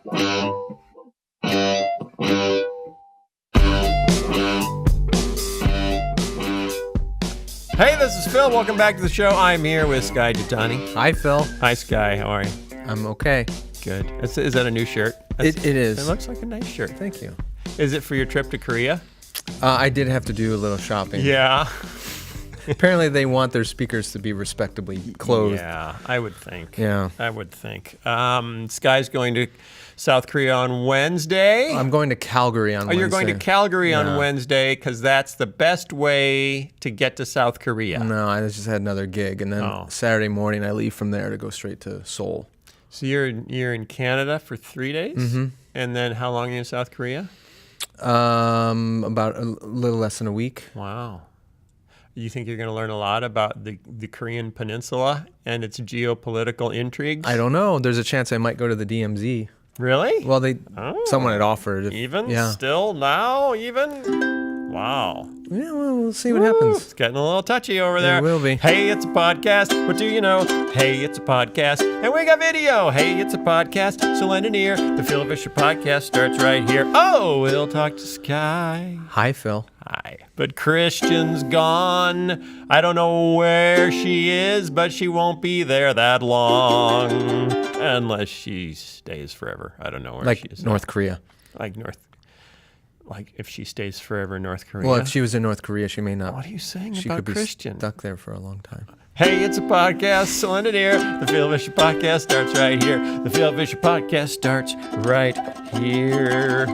Hey, this is Phil. Welcome back to the show. I'm here with Skye. Hi, Phil. Hi, Skye. How are you? I'm okay. Good. Is that a new shirt? It is. It looks like a nice shirt. Thank you. Is it for your trip to Korea? I did have to do a little shopping. Yeah. Apparently, they want their speakers to be respectably clothed. Yeah, I would think. Yeah. I would think. Skye's going to South Korea on Wednesday. I'm going to Calgary on Wednesday. You're going to Calgary on Wednesday because that's the best way to get to South Korea. No, I just had another gig, and then Saturday morning I leave from there to go straight to Seoul. So you're in Canada for 3 days? Mm-hmm. And then how long are you in South Korea? About a little less than a week. Wow. You think you're going to learn a lot about the Korean peninsula and its geopolitical intrigues? I don't know. There's a chance I might go to the DMZ. Really? Well, someone had offered. Still now? Wow. Yeah, well, we'll see what happens. It's getting a little touchy over there. It will be. Hey, it's a podcast. What do you know? Hey, it's a podcast. And we got video. Hey, it's a podcast. So lend an ear. The Phil Vischer podcast starts right here. Oh, we'll talk to Skye. Hi, Phil. Hi. But Christian's gone. I don't know where she is, but she won't be there that long. Unless she stays forever. I don't know where she is. North Korea. Like if she stays forever in North Korea. Well, if she was in North Korea, she may not. What are you saying she about could Christian? Be stuck there for a long time. Hey, it's a podcast. So lend an ear. The Phil Vischer podcast starts right here. The Phil Vischer podcast starts right here.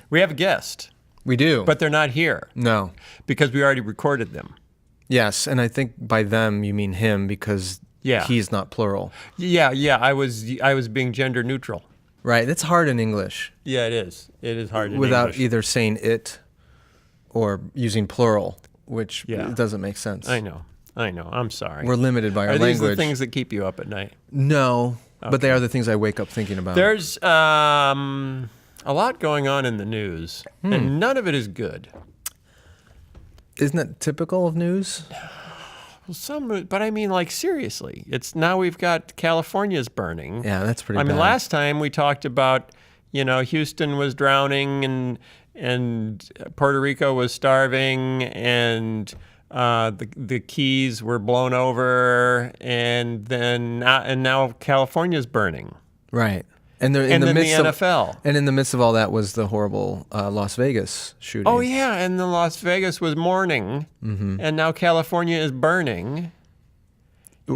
We have a guest. We do. But they're not here. No. Because we already recorded them. Yes, and I think by them you mean him because he's not plural. Yeah. I was being gender neutral. Right. That's hard in English. Yeah, it is. It is hard in English. Without either saying it or using plural, which doesn't make sense. I know. I'm sorry. We're limited by our language. Are these the things that keep you up at night? No, but they are the things I wake up thinking about. There's a lot going on in the news, and none of it is good. Isn't that typical of news? Well, but I mean, like, seriously. It's now we've got California's burning. Yeah, that's pretty bad. I mean, last time we talked about, Houston was drowning and Puerto Rico was starving and the Keys were blown over and now California's burning. Right. And the NFL. And in the midst of all that was the horrible Las Vegas shooting. Oh, yeah, and the Las Vegas was mourning, and now California is burning.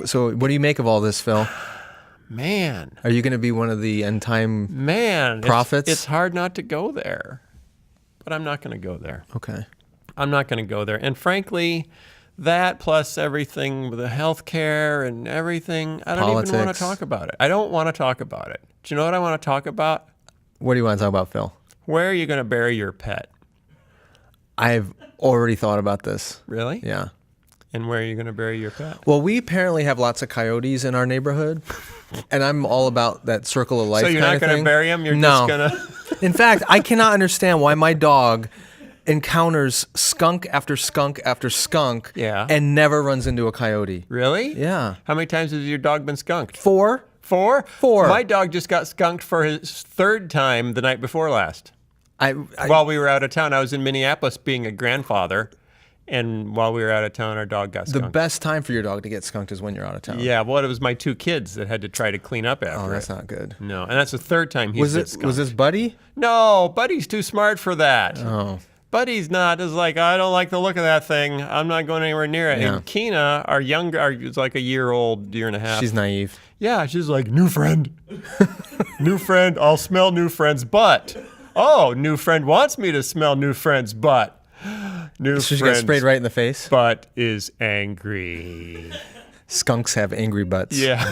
So what do you make of all this, Phil? Man. Are you going to be one of the end-time prophets? It's hard not to go there, but I'm not going to go there. Okay. I'm not going to go there. And frankly, that plus everything with the healthcare and everything, I don't even want to talk about it. I don't want to talk about it. Do you know what I want to talk about? What do you want to talk about, Phil? Where are you going to bury your pet? I've already thought about this. Really? Yeah. And where are you going to bury your pet? Well, we apparently have lots of coyotes in our neighborhood, and I'm all about that circle of life kind of thing. So you're not going to bury them? You're just going to... In fact, I cannot understand why my dog encounters skunk after skunk after skunk and never runs into a coyote. Really? Yeah. How many times has your dog been skunked? 4. 4? My dog just got skunked for his 3rd time the night before last. While we were out of town, I was in Minneapolis being a grandfather, and while we were out of town, our dog got skunked. The best time for your dog to get skunked is when you're out of town. Yeah, well, it was my 2 kids that had to try to clean up after it. Oh, that's not good. No, and that's the 3rd time he's been skunked. Was this Buddy? No, Buddy's too smart for that. Oh. Buddy's not. It's like, I don't like the look of that thing. I'm not going anywhere near it. Yeah. And Keena, our younger, is like a year and a half. She's naive. Yeah, she's like, new friend. New friend, I'll smell new friend's butt. Oh, new friend wants me to smell new friend's butt. So she got sprayed right in the face? Butt is angry. Skunks have angry butts. Yeah.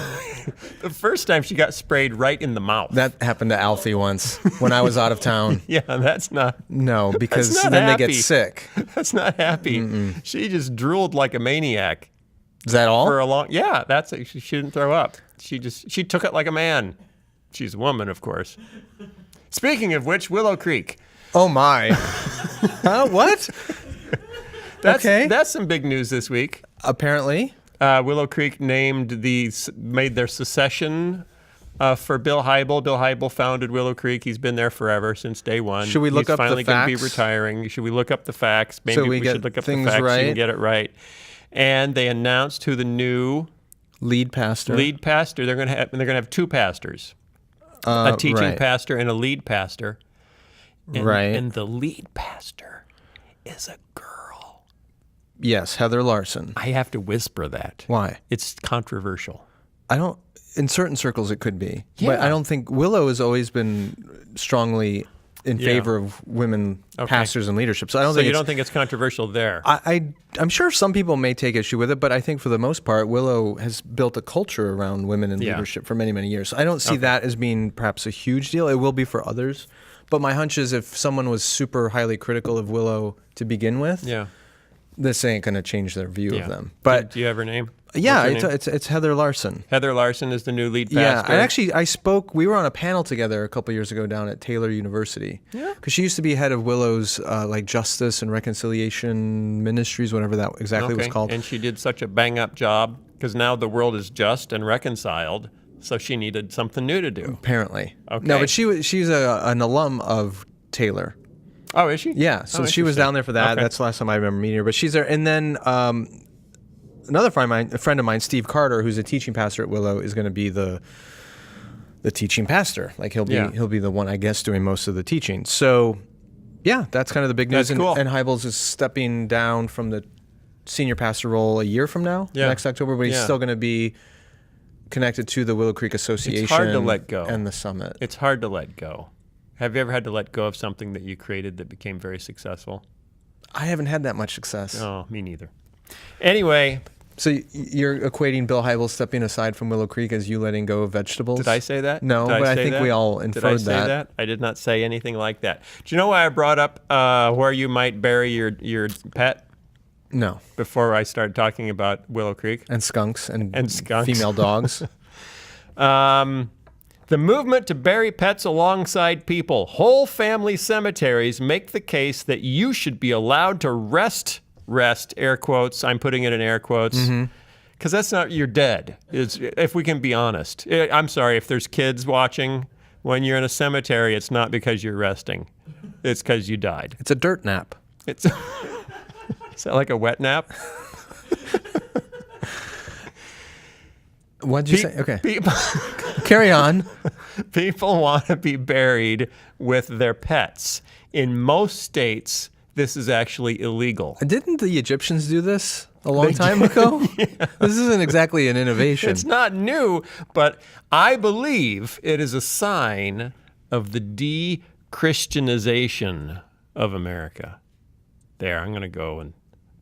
The first time she got sprayed right in the mouth. That happened to Alfie once when I was out of town. Yeah, that's not... No, because then they get sick. That's not happy. Mm-mm. She just drooled like a maniac. Is that all? For a long... Yeah, that's it. She didn't throw up. She took it like a man. She's a woman, of course. Speaking of which, Willow Creek. Oh, my. What? That's some big news this week. Apparently. Willow Creek made their secession for Bill Hybel. Bill Hybel founded Willow Creek. He's been there forever, since day one. Should we look up the facts? He's finally going to be retiring. Should we look up the facts? Maybe we should look up the facts right? and get it right. And they announced who the new lead pastor. They're going to have two pastors, a teaching pastor and a lead pastor. And the lead pastor is a girl. Yes, Heather Larson. I have to whisper that. Why? It's controversial. In certain circles it could be. Yeah. But I don't think Willow has always been strongly in favor of women pastors and leadership. So you don't think it's controversial there? I'm sure some people may take issue with it, but I think for the most part, Willow has built a culture around women in leadership for many, many years. So I don't see that as being perhaps a huge deal. It will be for others. But my hunch is if someone was super highly critical of Willow to begin with, this ain't going to change their view of them. But do you have her name? Yeah, it's Heather Larson. Heather Larson is the new lead pastor. Yeah, I spoke. We were on a panel together a couple years ago down at Taylor University. Yeah, because she used to be head of Willow's like Justice and Reconciliation Ministries, whatever that exactly was called. And she did such a bang-up job because now the world is just and reconciled. So she needed something new to do. Apparently. Okay. No, but she's an alum of Taylor. Oh, is she? Yeah. So she was down there for that. Okay. That's the last time I remember meeting her. But she's there. And then another friend of mine, Steve Carter, who's a teaching pastor at Willow, is going to be the teaching pastor. Like he'll be the one, I guess, doing most of the teaching. So yeah, that's kind of the big news. That's cool. And Hybels is stepping down from the senior pastor role a year from now, next October, but he's still going to be connected to the Willow Creek Association. It's hard to let go. And the summit. It's hard to let go. Have you ever had to let go of something that you created that became very successful? I haven't had that much success. Oh, me neither. Anyway. So you're equating Bill Hybel stepping aside from Willow Creek as you letting go of vegetables? Did I say that? No, but I think we all inferred that. Did I say that? I did not say anything like that. Do you know why I brought up where you might bury your pet? No. Before I started talking about Willow Creek. And skunks and female dogs. The movement to bury pets alongside people. Whole family cemeteries make the case that you should be allowed to rest, air quotes. I'm putting it in air quotes. Because that's not, you're dead, if we can be honest. I'm sorry, if there's kids watching, when you're in a cemetery, it's not because you're resting. It's because you died. It's a dirt nap. Is that like a wet nap? What'd you say? Okay. Carry on. People want to be buried with their pets. In most states, this is actually illegal. Didn't the Egyptians do this a long time ago? Yeah. This isn't exactly an innovation. It's not new, but I believe it is a sign of the de-Christianization of America. There, I'm going to go and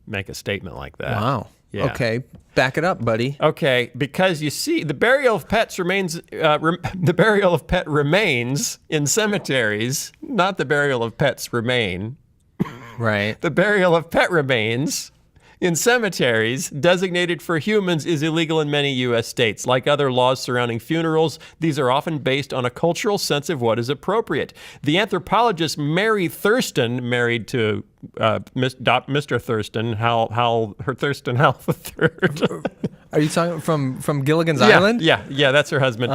make a statement like that. Wow. Yeah. Okay, back it up, buddy. Okay, because you see, the burial of pet remains in cemeteries, not the burial of pets remain. Right. The burial of pet remains in cemeteries designated for humans is illegal in many U.S. states. Like other laws surrounding funerals, these are often based on a cultural sense of what is appropriate. The anthropologist Mary Thurston, married to Mr. Thurston, Hal III. Are you talking from Gilligan's Island? Yeah, that's her husband.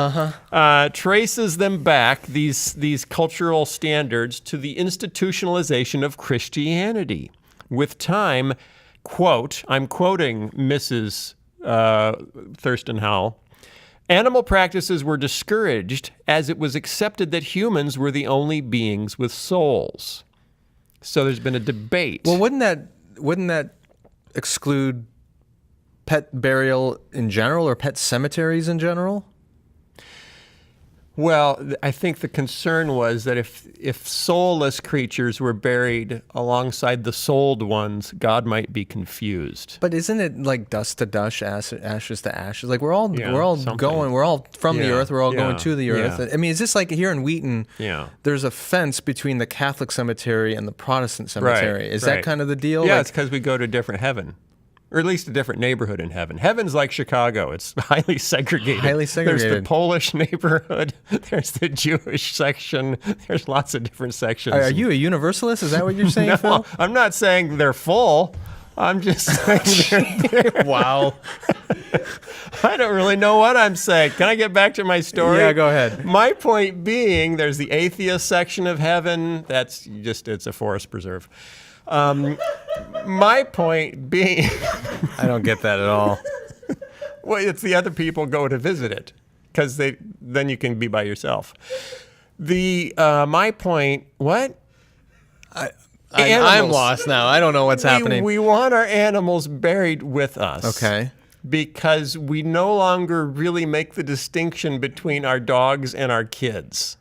Traces them back, these cultural standards, to the institutionalization of Christianity. With time, quote, I'm quoting Mrs. Thurston Howell, animal practices were discouraged as it was accepted that humans were the only beings with souls. So there's been a debate. Well, wouldn't that exclude pet burial in general or pet cemeteries in general? Well, I think the concern was that if soulless creatures were buried alongside the souled ones, God might be confused. But isn't it like dust to dust, ashes to ashes? Like we're all going, we're all from the earth, we're all going to the earth. I mean, is this like here in Wheaton? Yeah. There's a fence between the Catholic cemetery and the Protestant cemetery. Is that kind of the deal? Yeah, it's because we go to a different heaven. Or at least a different neighborhood in heaven. Heaven's like Chicago. It's highly segregated. There's the Polish neighborhood. There's the Jewish section. There's lots of different sections. Are you a universalist? Is that what you're saying, No, Phil? I'm not saying they're full. I'm just saying. Wow. I don't really know what I'm saying. Can I get back to my story? Yeah, go ahead. My point being, there's the atheist section of heaven. That's just, it's a forest preserve. My point being... I don't get that at all. Well, it's the other people go to visit it, because then you can be by yourself. My point, what? I'm lost now. I don't know what's happening. We want our animals buried with us. Okay. Because we no longer really make the distinction between our dogs and our kids.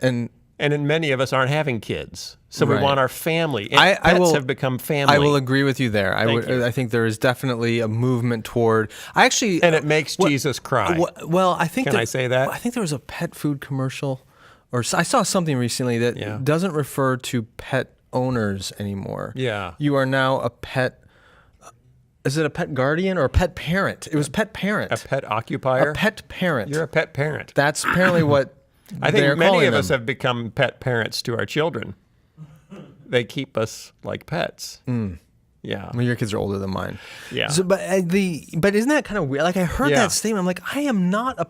And many of us aren't having kids. So we want our family. And pets have become family. I will agree with you there. I think there is definitely a movement toward... And it makes Jesus cry. Well, I think... Can I say that? I think there was a pet food commercial, or I saw something recently that doesn't refer to pet owners anymore. Yeah. You are now a pet... Is it a pet guardian or a pet parent? It was pet parent. A pet occupier? A pet parent. You're a pet parent. That's apparently what I think many of us have become pet parents to our children. They keep us like pets. Yeah. Well, your kids are older than mine. Yeah. So, but isn't that kind of weird? Like I heard that statement. I'm like, I am not a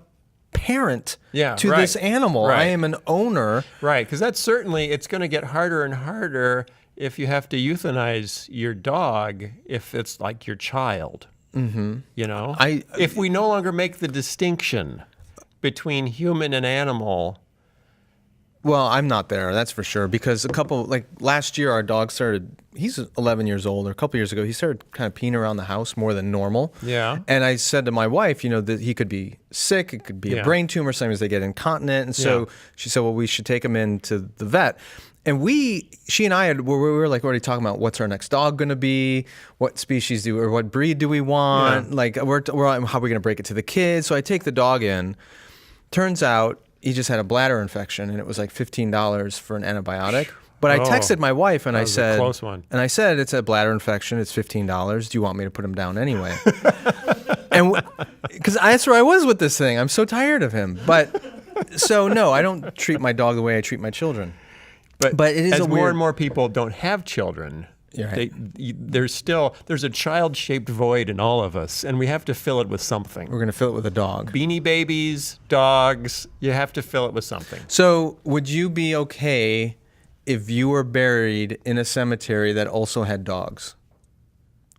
parent to this animal. Right. I am an owner. Right. Because that's certainly, it's going to get harder and harder if you have to euthanize your dog if it's like your child. Mm-hmm. You know? If we no longer make the distinction between human and animal. Well, I'm not there, that's for sure. Because last year, our dog he's 11 years old, or a couple years ago, he started kind of peeing around the house more than normal. Yeah. And I said to my wife, that he could be sick, it could be a brain tumor, sometimes they get incontinent. And so she said, well, we should take him into the vet. And she and I we were like already talking about what's our next dog going to be, what species or what breed do we want, like how are we going to break it to the kids. So I take the dog in. Turns out he just had a bladder infection, and it was like $15 for an antibiotic. But I texted my wife and I said, a close one. And I said, it's a bladder infection. It's $15. Do you want me to put him down anyway? And because that's where I was with this thing. I'm so tired of him. But so no, I don't treat my dog the way I treat my children. But it is as more and more people don't have children. Right. There's a child-shaped void in all of us, and we have to fill it with something. We're going to fill it with a dog. Beanie Babies, dogs, you have to fill it with something. So would you be okay if you were buried in a cemetery that also had dogs?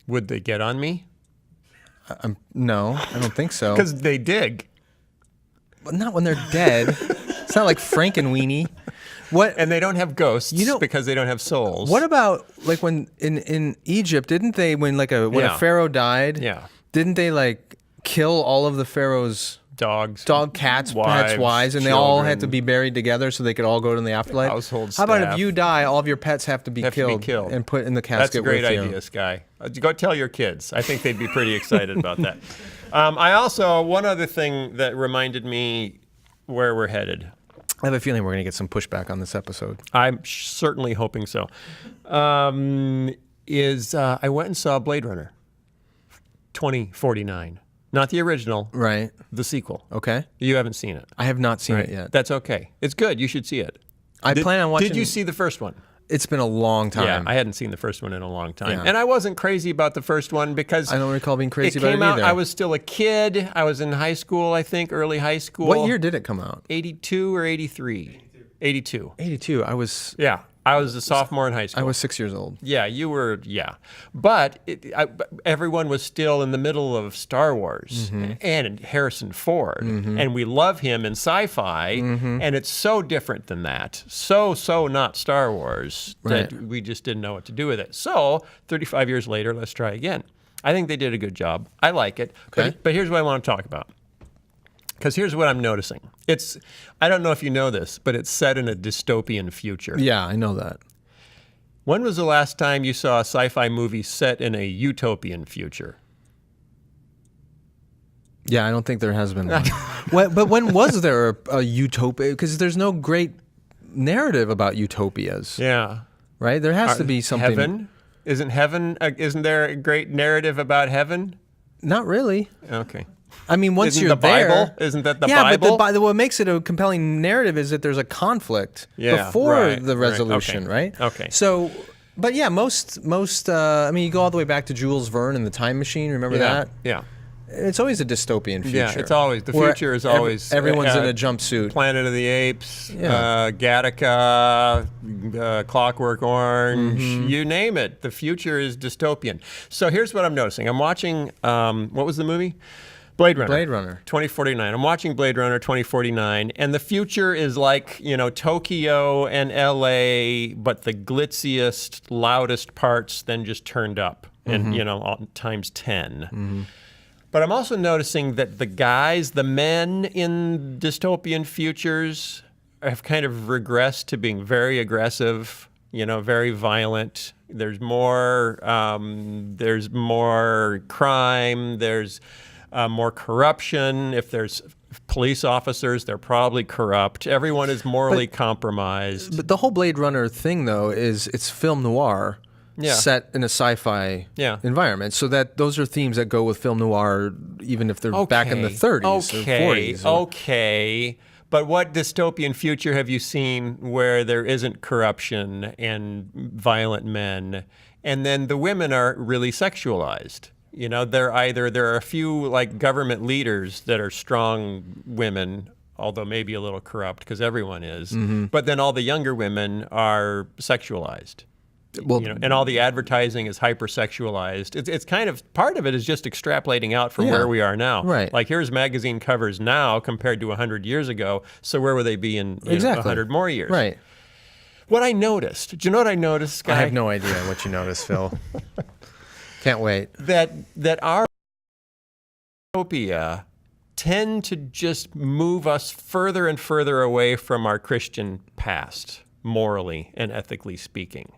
Would they get on me? No, I don't think so. Because they dig. But not when they're dead. It's not like Frankenweenie. And they don't have ghosts because they don't have souls. What about like when in Egypt, didn't they when a pharaoh died? Yeah. Didn't they kill all of the pharaoh's dogs, cats, pets, wives, and they all had to be buried together so they could all go to the afterlife? Household staff. How about if you die, all of your pets have to be killed and put in the casket with you? That's a great idea, Skye. Go tell your kids. I think they'd be pretty excited about that. One other thing that reminded me where we're headed. I have a feeling we're going to get some pushback on this episode. I'm certainly hoping so. I went and saw Bladerunner 2049. Not the original. Right. The sequel. Okay. You haven't seen it. I have not seen it yet. That's okay. It's good. You should see it. I plan on watching. Did you see the first one? It's been a long time. Yeah, I hadn't seen the first one in a long time. Yeah. And I wasn't crazy about the first one because... I don't recall being crazy about it either. It came out, I was still a kid. I was in high school, I think, early high school. What year did it come out? 82 or 83? 82. 82. I was... Yeah. I was a sophomore in high school. I was 6 years old. Yeah, you were, yeah. But everyone was still in the middle of Star Wars and Harrison Ford. And we love him in sci-fi. And it's so different than that. So not Star Wars that we just didn't know what to do with it. So 35 years later, let's try again. I think they did a good job. I like it. Okay. But here's what I want to talk about. Because here's what I'm noticing. I don't know if you know this, but it's set in a dystopian future. Yeah, I know that. When was the last time you saw a sci-fi movie set in a utopian future? Yeah, I don't think there has been one. But when was there a utopia? Because there's no great narrative about utopias. Yeah. Right? There has to be something. Heaven? Isn't there a great narrative about heaven? Not really. Okay. I mean, once Isn't you're the Bible? there, Isn't that the Bible? Bible? Yeah, but what makes it a compelling narrative is that there's a conflict before the resolution, right? Okay. So But yeah, most. I mean, you go all the way back to Jules Verne and the Time Machine. Remember that? Yeah. It's always a dystopian future. Yeah, it's always the future is always everyone's in a jumpsuit. Planet of the Apes, Gattaca, Clockwork Orange, you name it. The future is dystopian. So here's what I'm noticing. I'm watching. What was the movie? Blade Runner 2049. I'm watching Blade Runner 2049, and the future is like, Tokyo and LA, but the glitziest, loudest parts then just turned up, and times 10. But I'm also noticing that the men in dystopian futures have kind of regressed to being very aggressive, very violent. There's more crime. There's more corruption. If there's police officers, they're probably corrupt. Everyone is morally compromised. But the whole Blade Runner thing, though, is it's film noir set in a sci-fi environment. So that those are themes that go with film noir, even if they're back in the 30s or 40s. Okay. But what dystopian future have you seen where there isn't corruption and violent men, and then the women are really sexualized? There are a few like government leaders that are strong women, although maybe a little corrupt because everyone is. But then all the younger women are sexualized. Well, and all the advertising is hypersexualized. It's kind of, part of it is just extrapolating out from where we are now. Right. Like here's magazine covers now compared to 100 years ago. So where will they be in 100 more years? Right. What I noticed, do you know what I noticed, Skye? I have no idea what you noticed, Phil. Can't wait. That our utopia tend to just move us further and further away from our Christian past, morally and ethically speaking.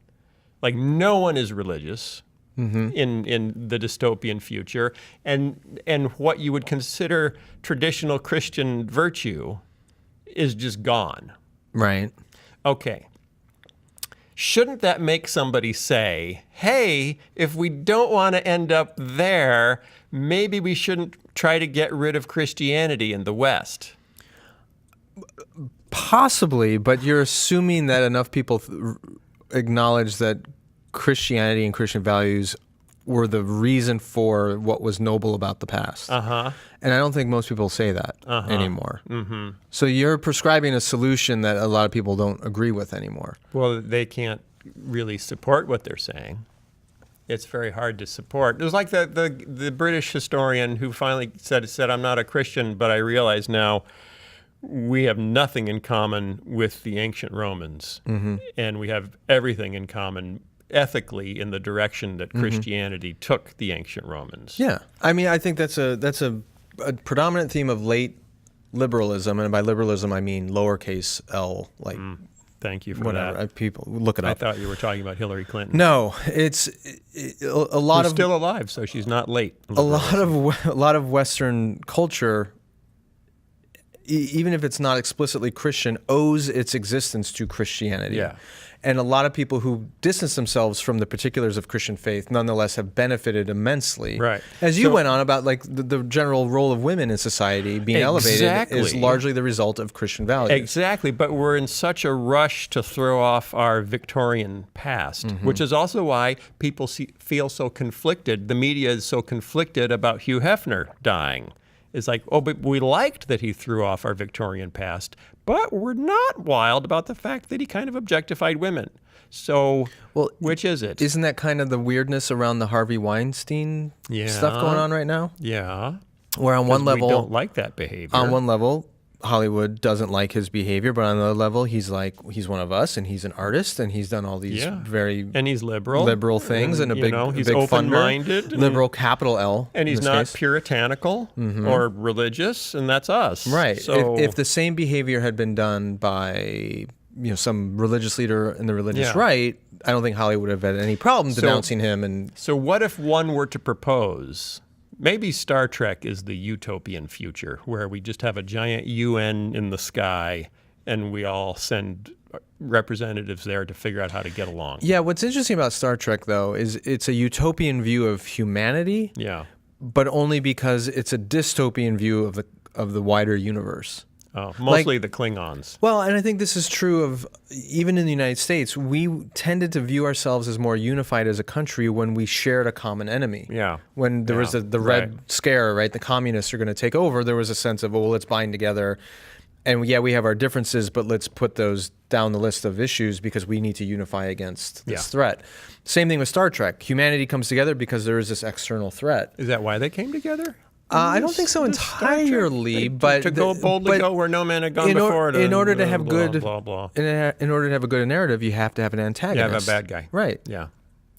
Like no one is religious in the dystopian future, and what you would consider traditional Christian virtue is just gone. Right. Okay. Shouldn't that make somebody say, hey, if we don't want to end up there, maybe we shouldn't try to get rid of Christianity in the West? Possibly, but you're assuming that enough people acknowledge that Christianity and Christian values were the reason for what was noble about the past. And I don't think most people say that anymore. So you're prescribing a solution that a lot of people don't agree with anymore. Well, they can't really support what they're saying. It's very hard to support. It was like the British historian who finally said, I'm not a Christian, but I realize now we have nothing in common with the ancient Romans. And we have everything in common ethically in the direction that Christianity took the ancient Romans. Yeah. I mean, I think that's a predominant theme of late liberalism, and by liberalism I mean lowercase l, like thank you for whatever. that. People look it up. I thought you were talking about Hillary Clinton. No, it's a lot Who's of still alive, so she's not late. A lot of Western culture, even if it's not explicitly Christian, owes its existence to Christianity. Yeah. And a lot of people who distance themselves from the particulars of Christian faith nonetheless have benefited immensely. Right. As you went on about like the general role of women in society being elevated is largely the result of Christian values. Exactly. But we're in such a rush to throw off our Victorian past, which is also why people feel so conflicted. The media is so conflicted about Hugh Hefner dying. It's like, oh, but we liked that he threw off our Victorian past, but we're not wild about the fact that he kind of objectified women. So, which is it? Isn't that kind of the weirdness around the Harvey Weinstein stuff going on right now? Yeah. Where on one level, we don't like that behavior. On one level, Hollywood doesn't like his behavior, but on another level, he's one of us, and he's an artist, and he's done all these and he's liberal things, and he's big open-minded, liberal, capital L, and he's not puritanical or religious, and that's us. Right. So if the same behavior had been done by some religious leader in the religious right, I don't think Hollywood would have had any problem denouncing him. And so, what if one were to propose? Maybe Star Trek is the utopian future, where we just have a giant UN in the sky, and we all send representatives there to figure out how to get along. Yeah, what's interesting about Star Trek, though, is it's a utopian view of humanity. Yeah. But only because it's a dystopian view of the wider universe. Oh, mostly the Klingons. Well, and I think this is true of even in the United States. We tended to view ourselves as more unified as a country when we shared a common enemy. Yeah. When there was the Red Scare, right? The communists are going to take over. There was a sense of, well, let's bind together. And yeah, we have our differences, but let's put those down the list of issues because we need to unify against this threat. Same thing with Star Trek. Humanity comes together because there is this external threat. Is that why they came together? I don't think so entirely, but to go boldly go where no man had gone before. In order to have in order to have a good narrative, you have to have an antagonist. You have a bad guy, right? Yeah.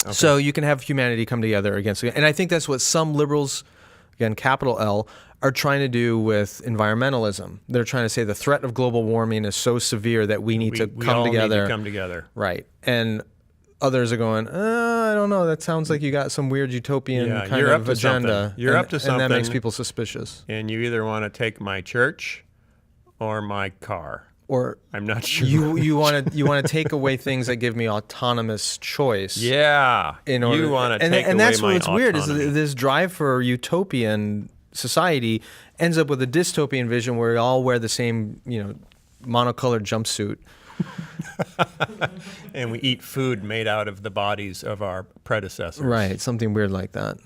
Okay. So you can have humanity come together against, and I think that's what some liberals, again, capital L, are trying to do with environmentalism. They're trying to say the threat of global warming is so severe that we need to come together. Need to come together, right? And others are going, I don't know. That sounds like you got some weird utopian kind of agenda. You're up to something. And that makes people suspicious. And you either want to take my church or my car. Or I'm not sure. You want to take away things that give me autonomous choice. Yeah. You want to take away my autonomy. And that's what's weird is this drive for utopian society ends up with a dystopian vision where we all wear the same, monocolored jumpsuit. And we eat food made out of the bodies of our predecessors. Right, something weird like that.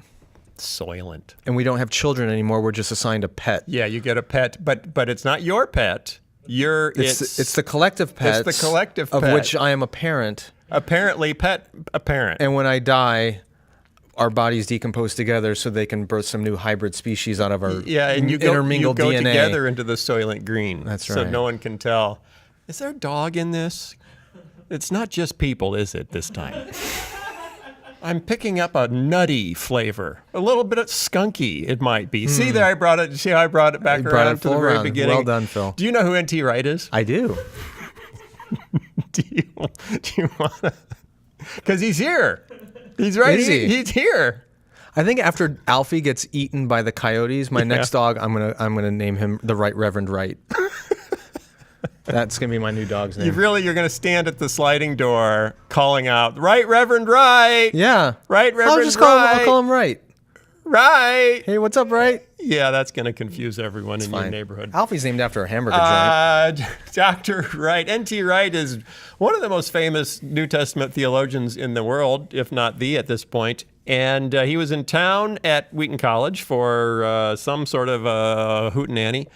Soylent. And we don't have children anymore. We're just assigned a pet. Yeah, you get a pet, but it's not your pet. It's the collective pet. It's the collective pet. Of which I am a parent. Apparently, a parent. And when I die, our bodies decompose together so they can birth some new hybrid species out of our intermingled DNA. You go together into the Soylent Green. That's right. So no one can tell. Is there a dog in this? It's not just people, is it, this time? I'm picking up a nutty flavor. A little bit of skunky, it might be. See there, see how I brought it back around to the very beginning? Well done, Phil. Do you know who N.T. Wright is? I do. Do you want to? Because he's here. He's right here. He's here. I think after Alfie gets eaten by the coyotes, my next dog, I'm gonna name him the Right Reverend Wright. That's going to be my new dog's name. You're going to stand at the sliding door calling out, Right Reverend Wright. Yeah. Right Reverend I'll call him Wright. Right. Hey, what's up, Wright? Yeah, that's going to confuse everyone in your neighborhood. Alfie's named after a hamburger joint. Dr. Wright. N.T. Wright is one of the most famous New Testament theologians in the world, if not the at this point. And he was in town at Wheaton College for some sort of hootenanny.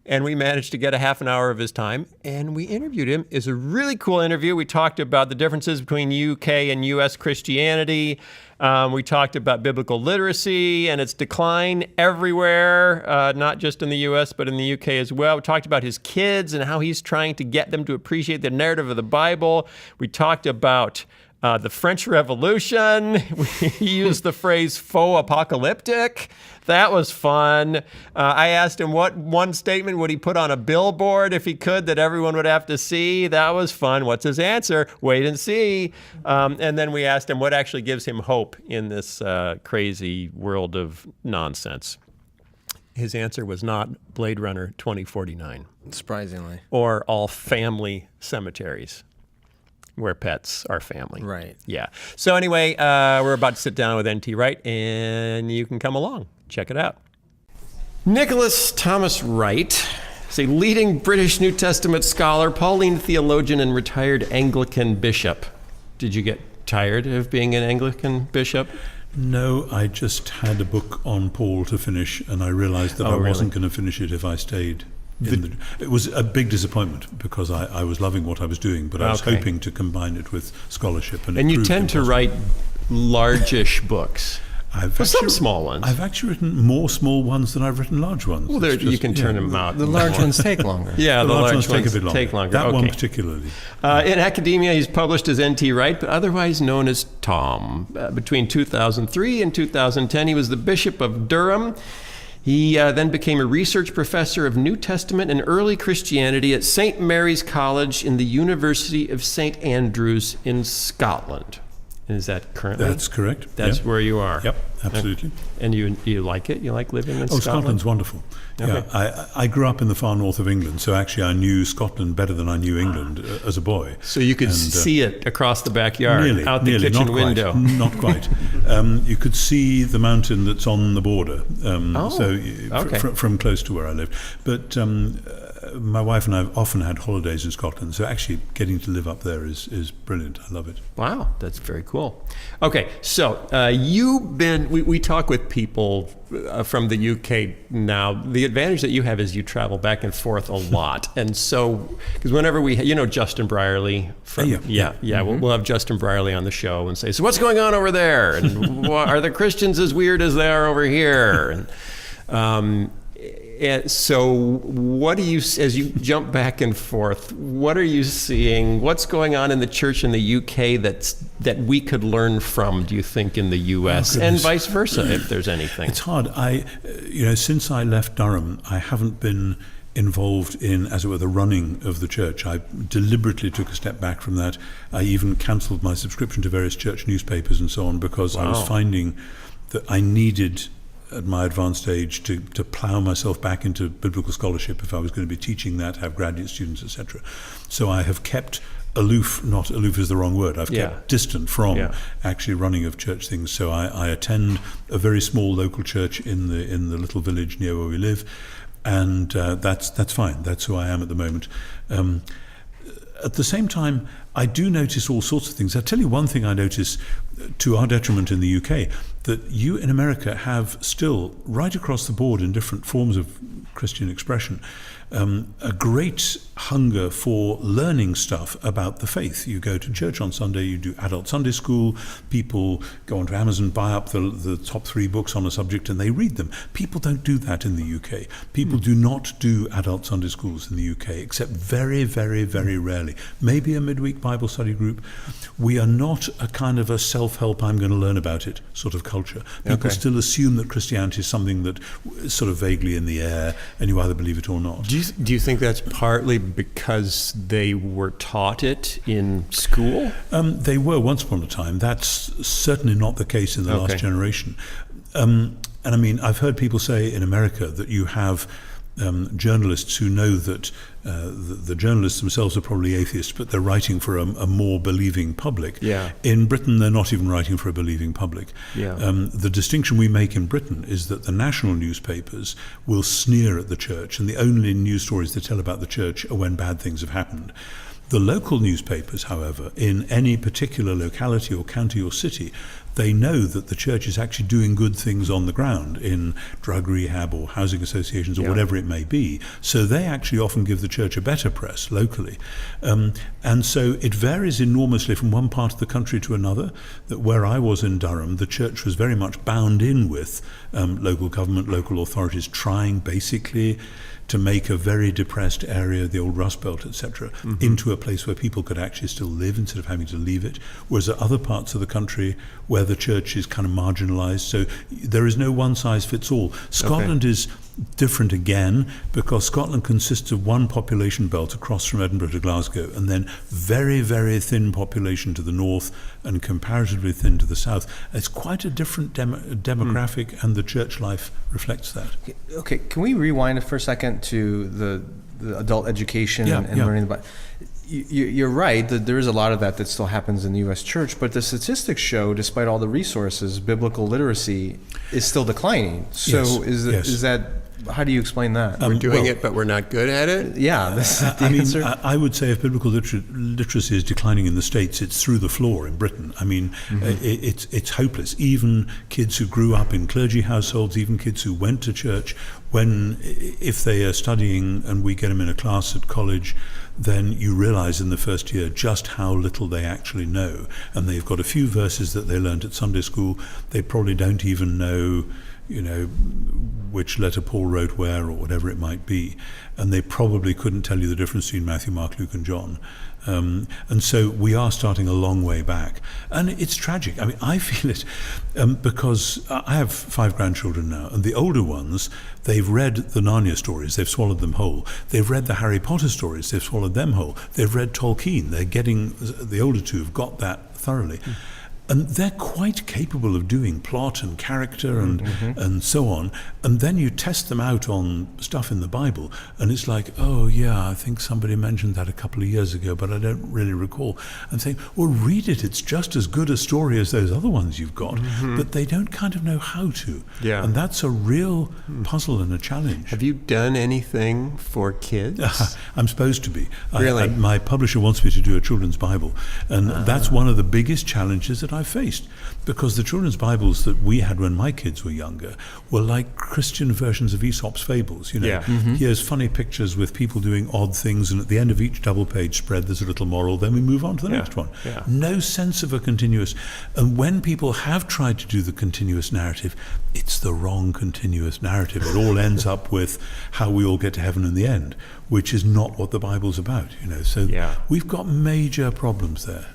And we managed to get a half an hour of his time, and we interviewed him. It's a really cool interview. We talked about the differences between UK and US Christianity. We talked about biblical literacy and its decline everywhere, not just in the US, but in the UK as well. We talked about his kids and how he's trying to get them to appreciate the narrative of the Bible. We talked about the French Revolution. He used the phrase faux apocalyptic. That was fun. I asked him what one statement would he put on a billboard if he could that everyone would have to see. That was fun. What's his answer? Wait and see. And then we asked him what actually gives him hope in this crazy world of nonsense. His answer was not Bladerunner 2049. Surprisingly. Or all family cemeteries, where pets are family. Right. Yeah. So anyway, we're about to sit down with N.T. Wright, and you can come along. Check it out. Nicholas Thomas Wright is a leading British New Testament scholar, Pauline theologian, and retired Anglican bishop. Did you get tired of being an Anglican bishop? No, I just had a book on Paul to finish, and I realized that I wasn't going to finish it if I stayed. It was a big disappointment because I was loving what I was doing, but I was hoping to combine it with scholarship. And you tend to write largish books. Some small ones. I've actually written more small ones than I've written large ones. Well, you can turn them out. The large ones take longer. Yeah, the large ones take a bit longer. Take longer. That one particularly. In academia, he's published as N.T. Wright, but otherwise known as Tom. Between 2003 and 2010, he was the Bishop of Durham. He then became a research professor of New Testament and early Christianity at St. Mary's College in the University of St. Andrews in Scotland. Is that currently? That's correct. That's where you are? Yep, absolutely. And you like it? You like living in Scotland? Scotland's wonderful. Okay. Yeah, I grew up in the far north of England, so actually I knew Scotland better than I knew England as a boy. So you could see it across the backyard, out the kitchen window. Not quite. You could see the mountain that's on the border, from close to where I lived. But my wife and I have often had holidays in Scotland, so actually getting to live up there is brilliant. I love it. Wow, that's very cool. Okay, so we talk with people from the UK now. The advantage that you have is you travel back and forth a lot. And so, because whenever Justin Brierley from, we'll have Justin Brierley on the show and say, so what's going on over there? And are the Christians as weird as they are over here? And so what do you, as you jump back and forth, what are you seeing? What's going on in the church in the UK that we could learn from, do you think, in the US, and vice versa, if there's anything? It's hard. Since I left Durham, I haven't been involved in, as it were, the running of the church. I deliberately took a step back from that. I even cancelled my subscription to various church newspapers and so on, because I was finding that I needed, at my advanced age, to plough myself back into biblical scholarship if I was going to be teaching that, have graduate students, etc. So I have kept aloof, not aloof is the wrong word, I've kept distant from actually running of church things. So I attend a very small local church in the little village near where we live, and that's fine. That's who I am at the moment. At the same time, I do notice all sorts of things. I'll tell you one thing I notice, to our detriment in the UK, that you in America have still, right across the board in different forms of Christian expression, a great hunger for learning stuff about the faith. You go to church on Sunday, you do adult Sunday school, people go onto Amazon, buy up the top 3 books on a subject and they read them. People don't do that in the UK. People do not do adult Sunday schools in the UK, except very, very, very rarely. Maybe a midweek Bible study group. We are not a kind of a self-help, I'm going to learn about it sort of culture. People still assume that Christianity is something that is sort of vaguely in the air and you either believe it or not. Do you think that's partly because they were taught it in school? They were once upon a time. That's certainly not the case in the last generation. And I mean, I've heard people say in America that you have journalists who know that the journalists themselves are probably atheists, but they're writing for a more believing public. In Britain, they're not even writing for a believing public. The distinction we make in Britain is that the national newspapers will sneer at the church, and the only news stories they tell about the church are when bad things have happened. The local newspapers, however, in any particular locality or county or city, they know that the church is actually doing good things on the ground in drug rehab or housing associations or whatever it may be. So they actually often give the church a better press locally. And so it varies enormously from one part of the country to another. That where I was in Durham, the church was very much bound in with local government, local authorities, trying basically to make a very depressed area, the old Rust Belt, etc., into a place where people could actually still live instead of having to leave it. Whereas there are other parts of the country where the church is kind of marginalized. So there is no one size fits all. Scotland is different again, because Scotland consists of one population belt across from Edinburgh to Glasgow, and then very, very thin population to the north and comparatively thin to the south. It's quite a different demographic, and the church life reflects that. Okay, can we rewind for a second to the adult education and learning about... You're right that there is a lot of that still happens in the U.S. church, but the statistics show, despite all the resources, biblical literacy is still declining. So is that, how do you explain that? We're doing it, but we're not good at it? Yeah, that's the answer. I would say if biblical literacy is declining in the States, it's through the floor in Britain. I mean, it's hopeless. Even kids who grew up in clergy households, even kids who went to church, if they are studying and we get them in a class at college, then you realize in the first year just how little they actually know. And they've got a few verses that they learned at Sunday school. They probably don't even know, which letter Paul wrote where or whatever it might be. And they probably couldn't tell you the difference between Matthew, Mark, Luke, and John. And so we are starting a long way back. And it's tragic. I mean, I feel it because I have 5 grandchildren now, and the older ones, they've read the Narnia stories, they've swallowed them whole. They've read the Harry Potter stories, they've swallowed them whole. They've read Tolkien, the older 2 have got that thoroughly. and they're quite capable of doing plot and character and so on. And then you test them out on stuff in the Bible, and it's like, oh yeah, I think somebody mentioned that a couple of years ago, but I don't really recall. I'm saying, well, read it. It's just as good a story as those other ones you've got, but they don't kind of know how to. Yeah. And that's a real puzzle and a challenge. Have you done anything for kids? I'm supposed to be. Really? My publisher wants me to do a children's Bible, and that's one of the biggest challenges that I've faced, because the children's Bibles that we had when my kids were younger were like Christian versions of Aesop's fables. Here's funny pictures with people doing odd things, and at the end of each double page spread there's a little moral, then we move on to the next one. Yeah. No sense of a continuous. And when people have tried to do the continuous narrative, it's the wrong continuous narrative. It all ends up with how we all get to heaven in the end, which is not what the Bible's about. So we've got major problems there.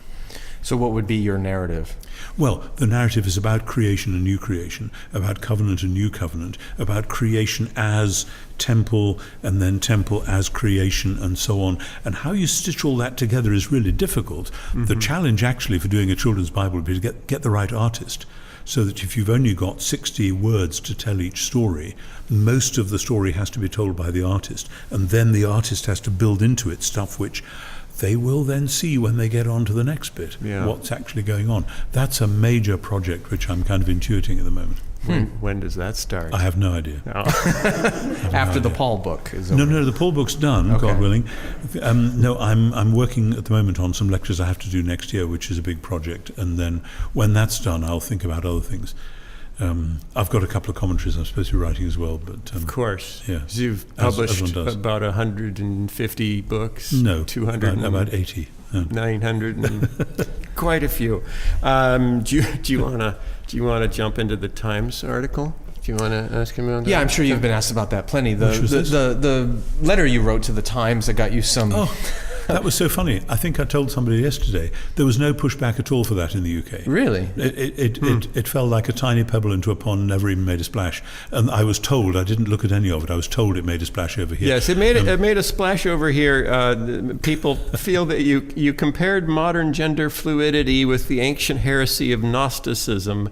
So what would be your narrative? Well, the narrative is about creation and new creation, about covenant and new covenant, about creation as temple and then temple as creation and so on. And how you stitch all that together is really difficult. The challenge actually for doing a children's Bible would be to get the right artist, so that if you've only got 60 words to tell each story, most of the story has to be told by the artist, and then the artist has to build into it stuff which they will then see when they get on to the next bit, what's actually going on. That's a major project which I'm kind of intuiting at the moment. When does that start? I have no idea. No. After the Paul book is over. No, the Paul book's done, Okay. God willing. No, I'm working at the moment on some lectures I have to do next year, which is a big project, and then when that's done, I'll think about other things. I've got a couple of commentaries I'm supposed to be writing as well, but of course, yeah. So you've As published everyone does. about 150 books. No, 200, about 80. 900, and quite a few. Do you want to jump into the Times article? Do you want to ask him about that? Yeah, I'm sure you've been asked about that plenty. The letter you wrote to the Times that got you some. Oh, that was so funny. I think I told somebody yesterday there was no pushback at all for that in the UK. Really? It fell like a tiny pebble into a pond, never even made a splash. And I was told, I didn't look at any of it, I was told it made a splash over here. Yes, it made a splash over here. People feel that you compared modern gender fluidity with the ancient heresy of Gnosticism,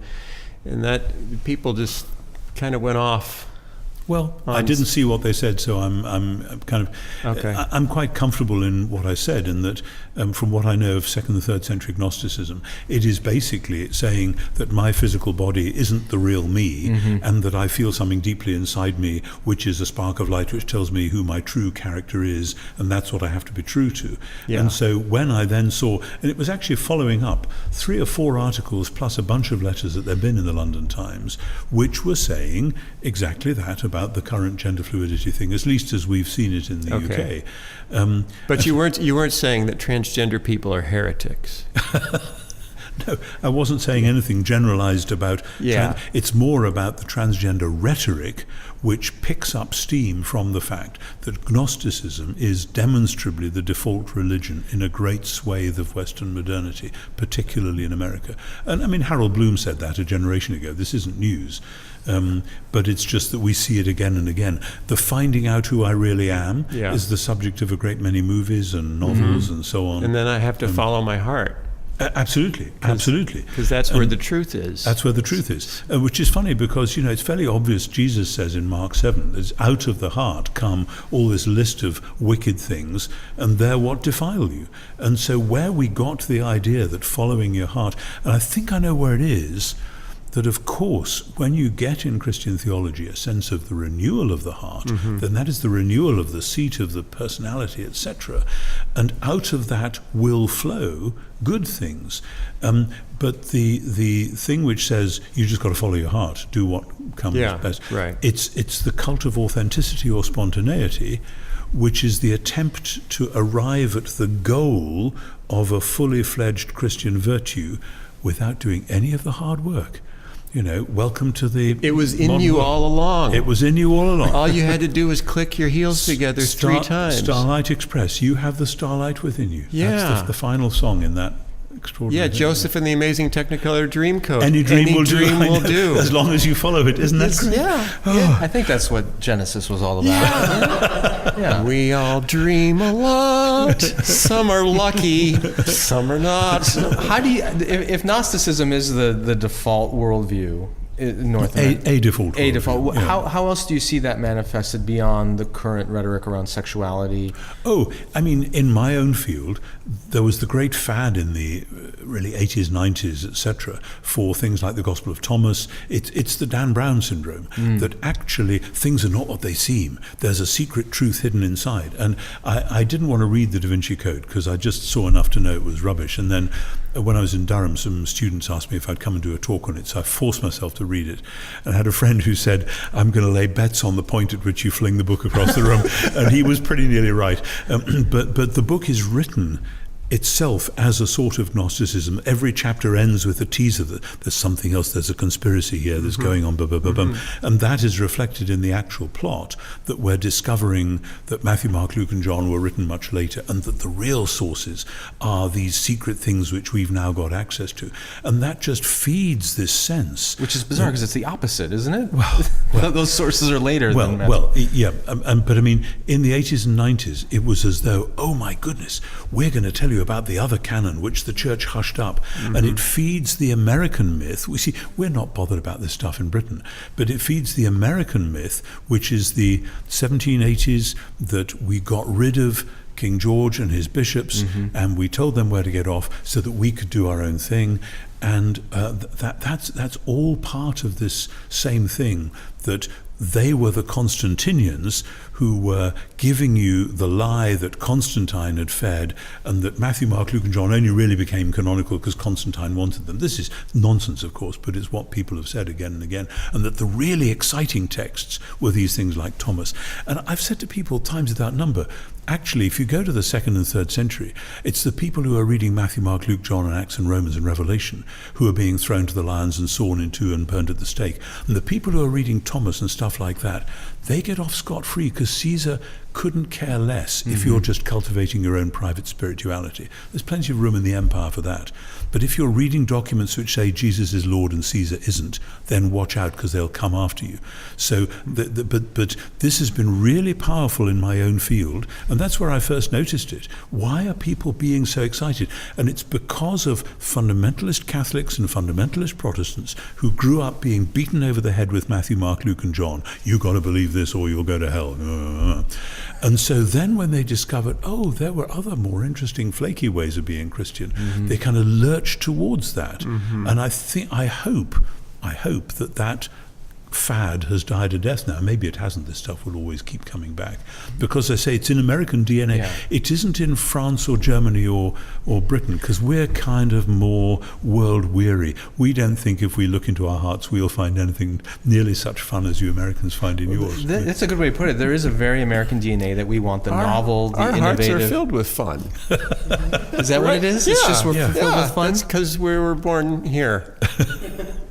and that people just kind of went off. Well, I didn't see what they said, so I'm kind of Okay. I'm quite comfortable in what I said, in that from what I know of 2nd and 3rd century Gnosticism, it is basically saying that my physical body isn't the real me, and that I feel something deeply inside me, which is a spark of light which tells me who my true character is, and that's what I have to be true to. Yeah. And so when I then saw, and it was actually following up 3 or 4 articles plus a bunch of letters that there'd been in the London Times, which were saying exactly that about the current gender fluidity thing, at least as we've seen it in the Okay. UK. But you weren't saying that transgender people are heretics. No, I wasn't saying anything generalized about it's more about the transgender rhetoric, which picks up steam from the fact that Gnosticism is demonstrably the default religion in a great swathe of Western modernity, particularly in America. And I mean, Harold Bloom said that a generation ago. This isn't news. But it's just that we see it again and again. The finding out who I really am is the subject of a great many movies and novels and so on. And then I have to follow my heart. Absolutely. Because that's where the truth is. That's where the truth is. Which is funny because, it's fairly obvious. Jesus says in Mark 7, that out of the heart come all this list of wicked things, and they're what defile you. And so where we got the idea that following your heart, and I think I know where it is, that of course, when you get in Christian theology a sense of the renewal of the heart, then that is the renewal of the seat of the personality, etc. And out of that will flow good things. But the thing which says you just got to follow your heart, do what comes best. Right. It's the cult of authenticity or spontaneity, which is the attempt to arrive at the goal of a fully fledged Christian virtue without doing any of the hard work. Welcome to the... It was in you all along. It was in you all along. All you had to do was click your heels together 3 times. Starlight Express. You have the starlight within you. Yeah. That's the final song in that extraordinary... Yeah, Joseph and the Amazing Technicolor Dreamcoat. Any dream will do. As long as you follow it. Isn't that great? Yeah. I think that's what Genesis was all about. Yeah. We all dream a lot. Some are lucky, some are not. How do you, if Gnosticism is the default worldview in North America, a default, yeah. How else do you see that manifested beyond the current rhetoric around sexuality? Oh, I mean, in my own field, there was the great fad in the really 80s, 90s, etc., for things like the Gospel of Thomas. It's the Dan Brown syndrome, that actually things are not what they seem. There's a secret truth hidden inside. And I didn't want to read the Da Vinci Code because I just saw enough to know it was rubbish. And then when I was in Durham, some students asked me if I'd come and do a talk on it, so I forced myself to read it. And I had a friend who said, I'm going to lay bets on the point at which you fling the book across the room. And he was pretty nearly right. But the book is written itself as a sort of Gnosticism. Every chapter ends with a teaser that there's something else, there's a conspiracy here that's going on, and that is reflected in the actual plot, that we're discovering that Matthew, Mark, Luke and John were written much later, and that the real sources are these secret things which we've now got access to. And that just feeds this sense. Which is bizarre because it's the opposite, isn't it? Well, those sources are later than Matthew. Well, yeah, but I mean, in the 80s and 90s, it was as though, oh my goodness, we're going to tell you about the other canon which the church hushed up, and it feeds the American myth. We see, we're not bothered about this stuff in Britain, but it feeds the American myth, which is the 1780s, that we got rid of King George and his bishops, and we told them where to get off so that we could do our own thing. And that's all part of this same thing, that they were the Constantinians who were giving you the lie that Constantine had fed, and that Matthew, Mark, Luke and John only really became canonical because Constantine wanted them. This is nonsense, of course, but it's what people have said again and again, and that the really exciting texts were these things like Thomas. And I've said to people times without number, actually, if you go to the 2nd and 3rd century, it's the people who are reading Matthew, Mark, Luke, John, and Acts and Romans and Revelation who are being thrown to the lions and sawn in two and burned at the stake. And the people who are reading Thomas and stuff like that, they get off scot-free because Caesar couldn't care less if you're just cultivating your own private spirituality. There's plenty of room in the empire for that. But if you're reading documents which say Jesus is Lord and Caesar isn't, then watch out because they'll come after you. So, but this has been really powerful in my own field, and that's where I first noticed it. Why are people being so excited? And it's because of fundamentalist Catholics and fundamentalist Protestants who grew up being beaten over the head with Matthew, Mark, Luke and John. You got to believe this or you'll go to hell. And so then when they discovered, oh, there were other more interesting flaky ways of being Christian, they kind of lurched towards that. And I hope that fad has died a death now. Maybe it hasn't. This stuff will always keep coming back. Because I say it's in American DNA. Yeah. It isn't in France or Germany or Britain, because we're kind of more world weary. We don't think if we look into our hearts we'll find anything nearly such fun as you Americans find in yours. That's a good way to put it. There is a very American DNA that we want, the novel, the innovative. Our hearts are filled with fun. Is that what it is? Yeah. It's just we're filled with fun? That's because we were born here.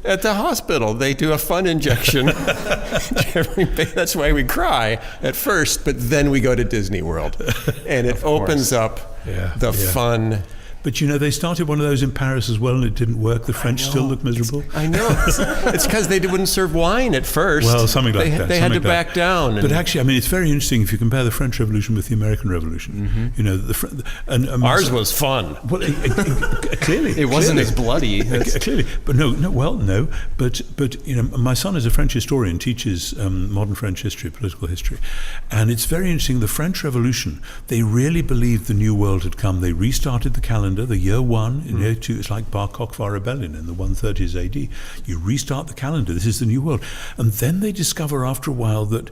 At the hospital, they do a fun injection. That's why we cry at first, but then we go to Disney World. And it opens up the fun. But you know, they started one of those in Paris as well, and it didn't work. The French still look miserable. I know. It's because they wouldn't serve wine at first. Well, something like that. They had to back down. But actually, I mean, it's very interesting if you compare the French Revolution with the American Revolution. You know, ours was fun. Well, clearly, it wasn't as bloody. Clearly, but no. But you know, my son is a French historian, teaches modern French history, political history, and it's very interesting. The French Revolution, they really believed the New World had come. They restarted the calendar. The year 1, in year 2, it's like Bar Kokhba rebellion in the 130s AD. You restart the calendar. This is the New World. And then they discover after a while that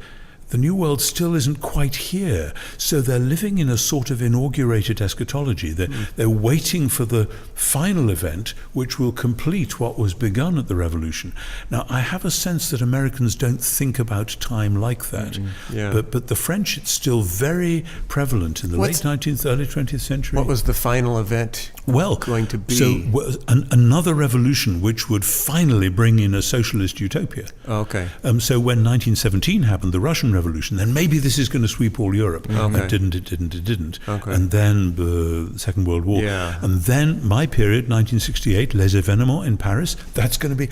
the New World still isn't quite here. So they're living in a sort of inaugurated eschatology. They're waiting for the final event, which will complete what was begun at the Revolution. Now, I have a sense that Americans don't think about time like that. But the French, it's still very prevalent in the late 19th, early 20th century. What was the final event going to be? So another revolution which would finally bring in a socialist utopia. Okay. So when 1917 happened, the Russian Revolution, then maybe this is going to sweep all Europe. It didn't. Okay. And then the Second World War. Yeah. And then my period, 1968, Les Événements in Paris, that's going to be,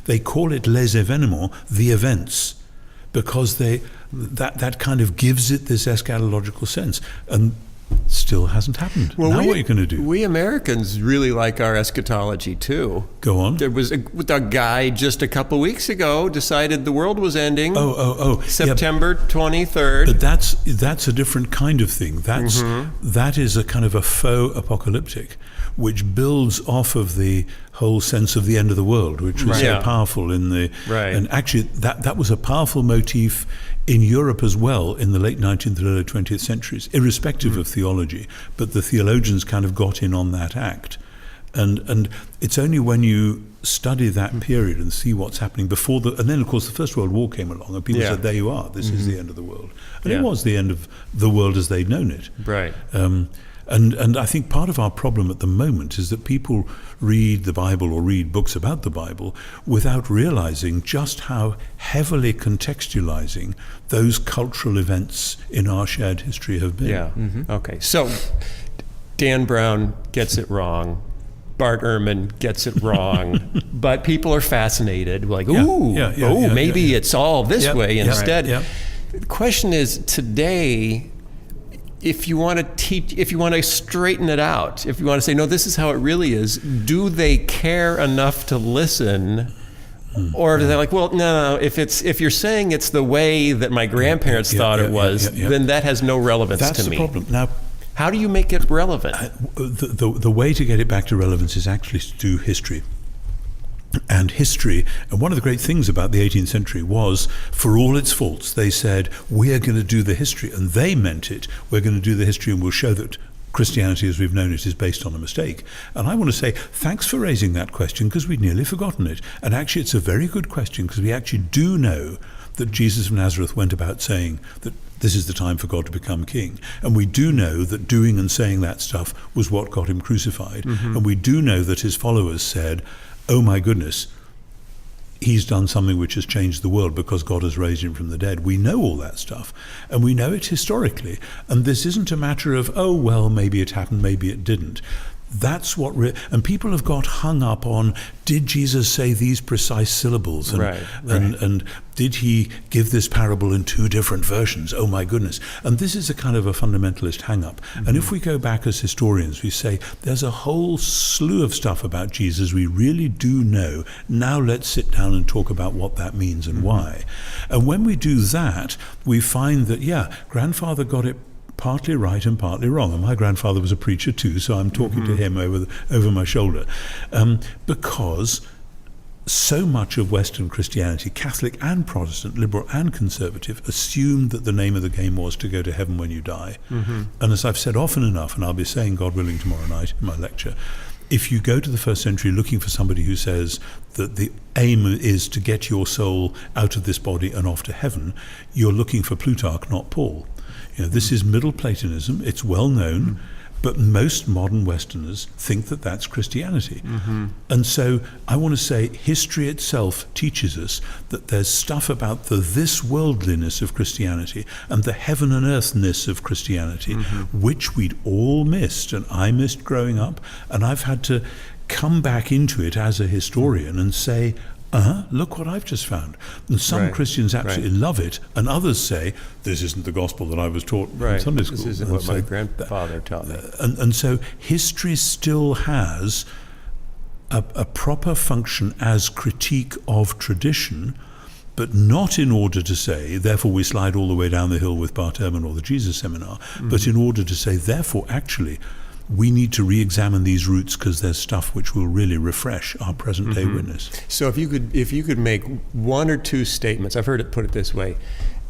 they call it Les Événements, the events. because that kind of gives it this eschatological sense, and still hasn't happened. Well, now what are you going to do? We Americans really like our eschatology too. Go on. There was a guy just a couple weeks ago decided the world was ending. September 23rd. But that's a different kind of thing. That is a kind of a faux apocalyptic, which builds off of the whole sense of the end of the world, which was so powerful in the and actually that was a powerful motif in Europe as well in the late 19th and early 20th centuries, irrespective of theology. But the theologians kind of got in on that act. And it's only when you study that period and see what's happening before and then of course the First World War came along and people said, there you are, this is the end of the world. And it was the end of the world as they'd known it. Right. And I think part of our problem at the moment is that people read the Bible or read books about the Bible without realizing just how heavily contextualizing those cultural events in our shared history have been. Yeah. Okay. So Dan Brown gets it wrong. Bart Ehrman gets it wrong. But people are fascinated. Like, maybe it's all this way instead. The question is today, if you want to teach, if you want to straighten it out, if you want to say, no, this is how it really is, do they care enough to listen? Or are they like, well, no, if you're saying it's the way that my grandparents thought it was, then that has no relevance to me. That's the problem. Now, how do you make it relevant? The way to get it back to relevance is actually to do history. And history, and one of the great things about the 18th century was, for all its faults, they said, we're going to do the history. And they meant it. We're going to do the history and we'll show that Christianity as we've known it is based on a mistake. And I want to say, thanks for raising that question, because we'd nearly forgotten it. And actually, it's a very good question, because we actually do know that Jesus of Nazareth went about saying that this is the time for God to become king. And we do know that doing and saying that stuff was what got him crucified. And we do know that his followers said, oh my goodness, he's done something which has changed the world because God has raised him from the dead. We know all that stuff, and we know it historically. And this isn't a matter of, oh, well, maybe it happened, maybe it didn't. That's what and people have got hung up on, did Jesus say these precise syllables? And, and did he give this parable in two different versions? Oh my goodness. And this is a kind of a fundamentalist hang-up. And if we go back as historians, we say, there's a whole slew of stuff about Jesus we really do know. Now let's sit down and talk about what that means and why. And when we do that, we find that, grandfather got it partly right and partly wrong. And my grandfather was a preacher too, so I'm talking to him over my shoulder. Because so much of Western Christianity, Catholic and Protestant, liberal and conservative, assumed that the name of the game was to go to heaven when you die. And as I've said often enough, and I'll be saying, God willing, tomorrow night in my lecture, if you go to the first century looking for somebody who says that the aim is to get your soul out of this body and off to heaven, you're looking for Plutarch, not Paul. This is Middle Platonism. It's well known, but most modern Westerners think that that's Christianity. And so I want to say history itself teaches us that there's stuff about the this worldliness of Christianity and the heaven and earthness of Christianity, which we'd all missed, and I missed growing up, and I've had to come back into it as a historian and say, look what I've just found. And some Christians absolutely love it, and others say, this isn't the gospel that I was taught in Sunday school. This isn't what my grandfather taught me. And so history still has a proper function as critique of tradition, but not in order to say, therefore we slide all the way down the hill with Bart Ehrman or the Jesus Seminar, but in order to say, therefore, actually, we need to re-examine these roots because there's stuff which will really refresh our present-day witness. So if you could make one or two statements, I've heard it put this way,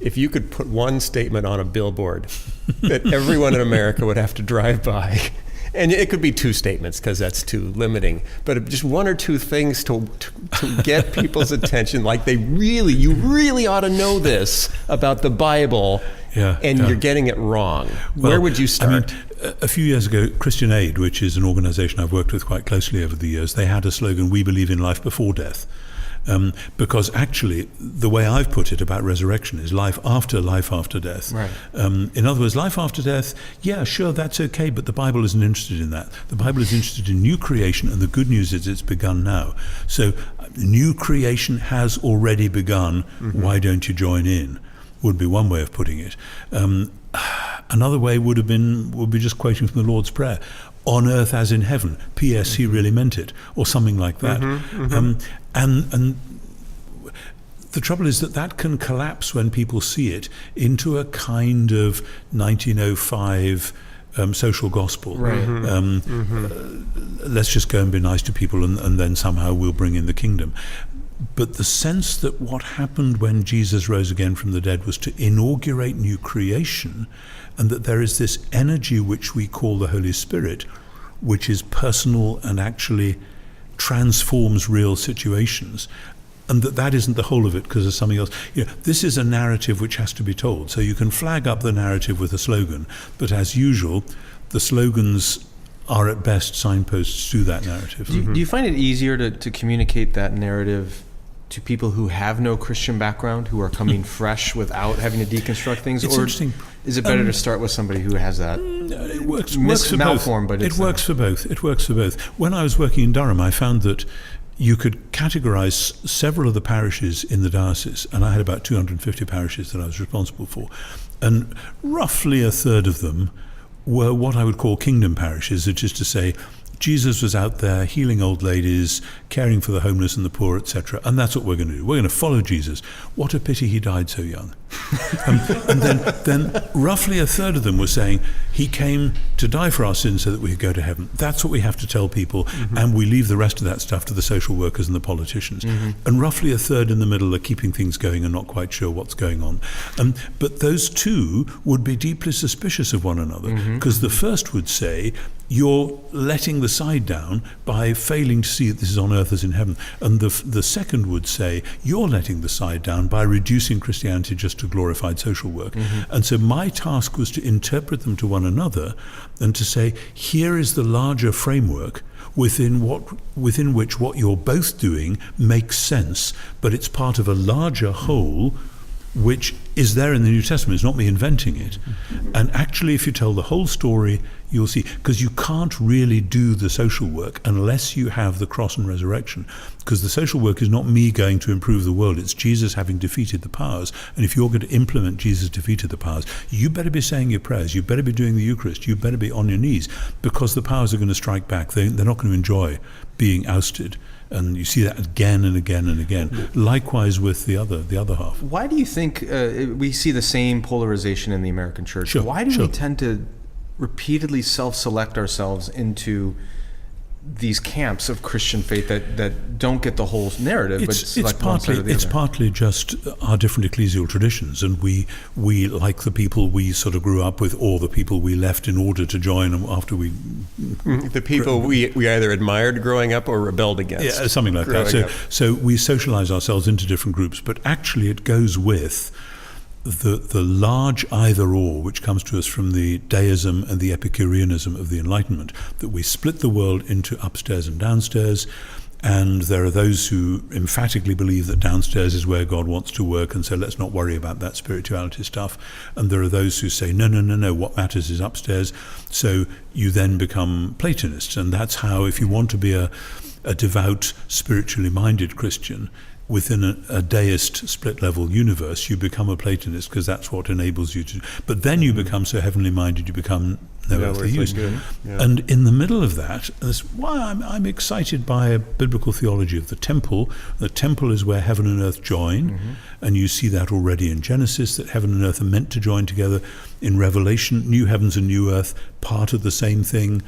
if you could put one statement on a billboard that everyone in America would have to drive by, and it could be two statements because that's too limiting, but just one or two things to get people's attention, like you really ought to know this about the Bible, and you're getting it wrong. Where would you start? A few years ago, Christian Aid, which is an organization I've worked with quite closely over the years, they had a slogan, we believe in life before death. Because actually, the way I've put it about resurrection is life after death. In other words, life after death, sure, that's okay, but the Bible isn't interested in that. The Bible is interested in new creation, and the good news is it's begun now. So new creation has already begun. Why don't you join in? Would be one way of putting it. Another way would be just quoting from the Lord's Prayer, on earth as in heaven. P.S. He really meant it, or something like that. And the trouble is that can collapse when people see it into a kind of 1905 social gospel. Let's just go and be nice to people, and then somehow we'll bring in the kingdom. But the sense that what happened when Jesus rose again from the dead was to inaugurate new creation, and that there is this energy which we call the Holy Spirit, which is personal and actually transforms real situations, and that isn't the whole of it because there's something else. This is a narrative which has to be told. So you can flag up the narrative with a slogan, but as usual, the slogans are at best signposts to that narrative. Do you find it easier to communicate that narrative to people who have no Christian background, who are coming fresh without having to deconstruct things? It's interesting. Is it better to start with somebody who has that? It works for both. But it works for both. It works for both. When I was working in Durham, I found that you could categorize several of the parishes in the diocese, and I had about 250 parishes that I was responsible for, and roughly a third of them were what I would call kingdom parishes, which is to say, Jesus was out there healing old ladies, caring for the homeless and the poor, etc. And that's what we're going to do. We're going to follow Jesus. What a pity he died so young. And then roughly a third of them were saying, he came to die for our sins so that we could go to heaven. That's what we have to tell people. And we leave the rest of that stuff to the social workers and the politicians. And roughly a third in the middle are keeping things going and not quite sure what's going on. But those two would be deeply suspicious of one another, because the first would say, you're letting the side down by failing to see that this is on earth as in heaven. And the second would say, you're letting the side down by reducing Christianity just to glorified social work. And so my task was to interpret them to one another and to say, here is the larger framework within which what you're both doing makes sense, but it's part of a larger whole which is there in the New Testament. It's not me inventing it. And actually, if you tell the whole story, you'll see, because you can't really do the social work unless you have the cross and resurrection, because the social work is not me going to improve the world, it's Jesus having defeated the powers. And if you're going to implement Jesus defeated the powers, you better be saying your prayers, you better be doing the Eucharist, you better be on your knees, because the powers are going to strike back. They're not going to enjoy being ousted. And you see that again and again and again. Likewise with the other half. Why do you think we see the same polarization in the American church? Sure, Why do we tend to repeatedly self-select ourselves into these camps of Christian faith that don't get the whole narrative? It's partly just our different ecclesial traditions, and we like the people we sort of grew up with, or the people we left in order to join after we... The people we either admired growing up or rebelled against. Yeah, something like that. So we socialize ourselves into different groups, but actually it goes with the large either-or, which comes to us from the deism and the Epicureanism of the Enlightenment, that we split the world into upstairs and downstairs, and there are those who emphatically believe that downstairs is where God wants to work, and so let's not worry about that spirituality stuff. And there are those who say, no, what matters is upstairs. So you then become Platonists, and that's how, if you want to be a devout, spiritually minded Christian, within a deist split-level universe, you become a Platonist, because that's what enables you to... But then you become so heavenly minded, you become no earthly use. Yeah. And in the middle of that, that's why I'm excited by a biblical theology of the temple. The temple is where heaven and earth join, and you see that already in Genesis, that heaven and earth are meant to join together. In Revelation, new heavens and new earth, part of the same thing.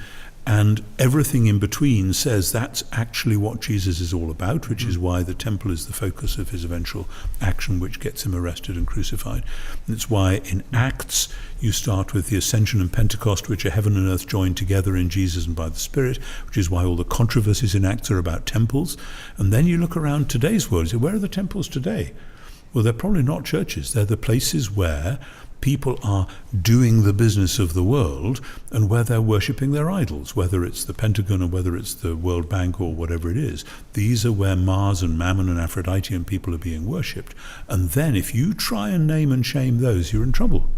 And everything in between says that's actually what Jesus is all about, which is why the temple is the focus of his eventual action, which gets him arrested and crucified. And it's why in Acts you start with the Ascension and Pentecost, which are heaven and earth joined together in Jesus and by the Spirit, which is why all the controversies in Acts are about temples. And then you look around today's world and say, where are the temples today? Well, they're probably not churches. They're the places where people are doing the business of the world and where they're worshipping their idols, whether it's the Pentagon or whether it's the World Bank or whatever it is. These are where Mars and Mammon and Aphrodite and people are being worshipped. And then if you try and name and shame those, you're in trouble.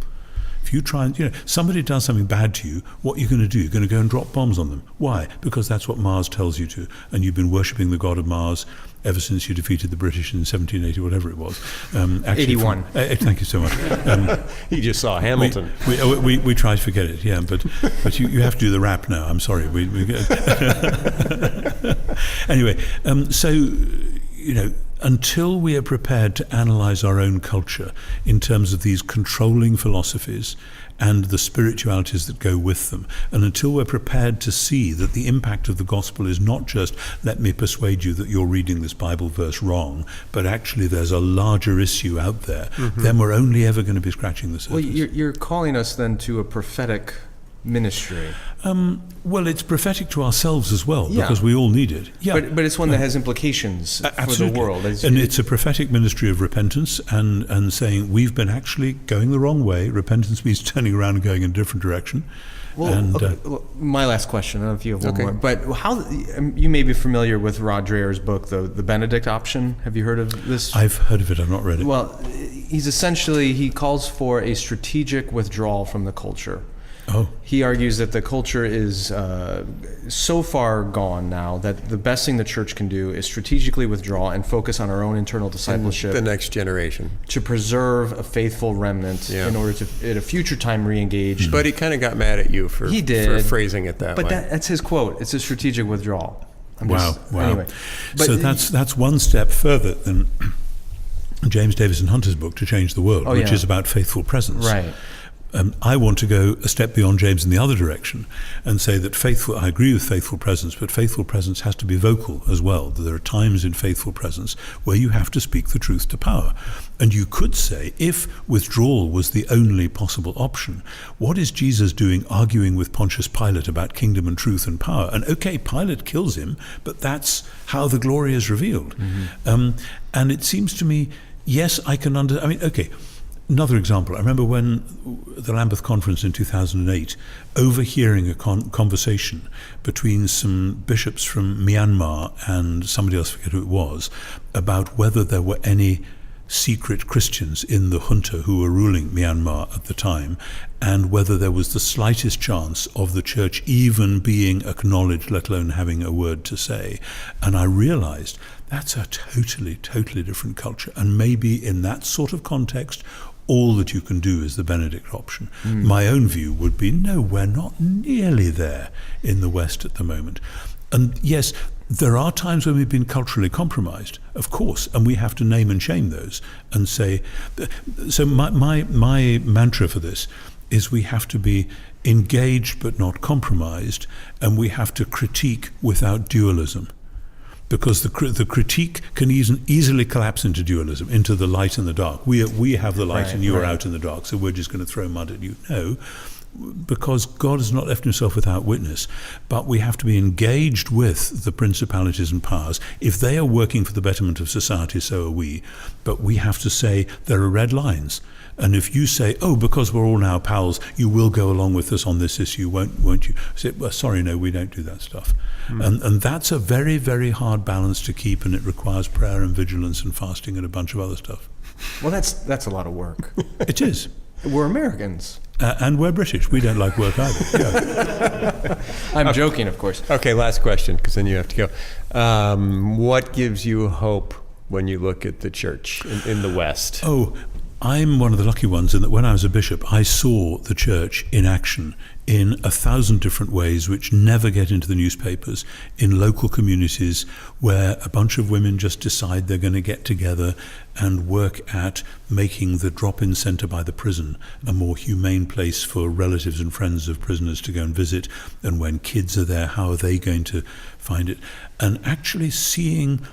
If you try and, somebody does something bad to you, what are you going to do? You're going to go and drop bombs on them. Why? Because that's what Mars tells you to. And you've been worshipping the god of Mars, ever since you defeated the British in 1780, whatever it was. 81. Thank you so much. He just saw Hamilton. We try to forget it, yeah, but you have to do the rap now. I'm sorry. Anyway, so, until we are prepared to analyze our own culture in terms of these controlling philosophies and the spiritualities that go with them, and until we're prepared to see that the impact of the gospel is not just, let me persuade you that you're reading this Bible verse wrong, but actually there's a larger issue out there, then we're only ever going to be scratching the surface. Well, you're calling us then to a prophetic ministry. Well, it's prophetic to ourselves as well, because we all need it. Yeah, but it's one that has implications for the world. And it's a prophetic ministry of repentance and saying we've been actually going the wrong way. Repentance means turning around and going in a different direction. Well, my last question, I don't know if you have one more, but how, you may be familiar with Rod Dreher's book, The Benedict Option. Have you heard of this? I've heard of it, I've not read it. Well, he calls for a strategic withdrawal from the culture. Oh. He argues that the culture is so far gone now that the best thing the church can do is strategically withdraw and focus on our own internal discipleship. And the next generation. To preserve a faithful remnant in order to, at a future time, re-engage. But he kind of got mad at you for phrasing it that way. But that's his quote. It's a strategic withdrawal. Wow. Anyway. So that's one step further than James Davison Hunter's book, To Change the World, which is about faithful presence. Right. I want to go a step beyond James in the other direction and say that I agree with faithful presence, but faithful presence has to be vocal as well. There are times in faithful presence where you have to speak the truth to power. And you could say, if withdrawal was the only possible option, what is Jesus doing arguing with Pontius Pilate about kingdom and truth and power? And okay, Pilate kills him, but that's how the glory is revealed. And it seems to me, yes, I can another example, I remember when the Lambeth Conference in 2008, overhearing a conversation between some bishops from Myanmar and somebody else, I forget who it was, about whether there were any secret Christians in the junta who were ruling Myanmar at the time, and whether there was the slightest chance of the church even being acknowledged, let alone having a word to say. And I realized that's a totally, totally different culture. And maybe in that sort of context, all that you can do is the Benedict option. My own view would be, no, we're not nearly there in the West at the moment. And yes, there are times when we've been culturally compromised, of course, and we have to name and shame those and say, so my mantra for this is we have to be engaged but not compromised, and we have to critique without dualism. Because the critique can easily collapse into dualism, into the light and the dark. We have the light and you are out in the dark, so we're just going to throw mud at you. No, because God has not left himself without witness. But we have to be engaged with the principalities and powers. If they are working for the betterment of society, so are we. But we have to say there are red lines. And if you say, oh, because we're all now pals, you will go along with us on this issue, won't you? Say, well, sorry, no, we don't do that stuff. And that's a very, very hard balance to keep, and it requires prayer and vigilance and fasting and a bunch of other stuff. Well, that's a lot of work. It is. We're Americans. And we're British. We don't like work either. Yeah. I'm joking, of course. Okay, last question, because then you have to go. What gives you hope when you look at the church in the West? Oh, I'm one of the lucky ones in that when I was a bishop, I saw the church in action in 1,000 different ways which never get into the newspapers, in local communities where a bunch of women just decide they're going to get together and work at making the drop-in centre by the prison a more humane place for relatives and friends of prisoners to go and visit. And when kids are there, how are they going to find it? And actually seeing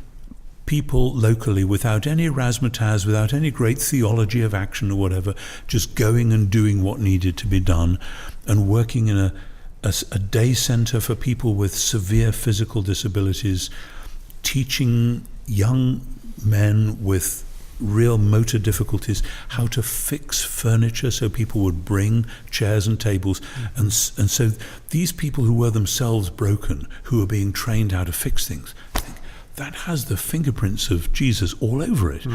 people locally, without any razzmatazz, without any great theology of action or whatever, just going and doing what needed to be done, and working in a day center for people with severe physical disabilities, teaching young men with real motor difficulties how to fix furniture so people would bring chairs and tables. And so these people who were themselves broken, who are being trained how to fix things, that has the fingerprints of Jesus all over it.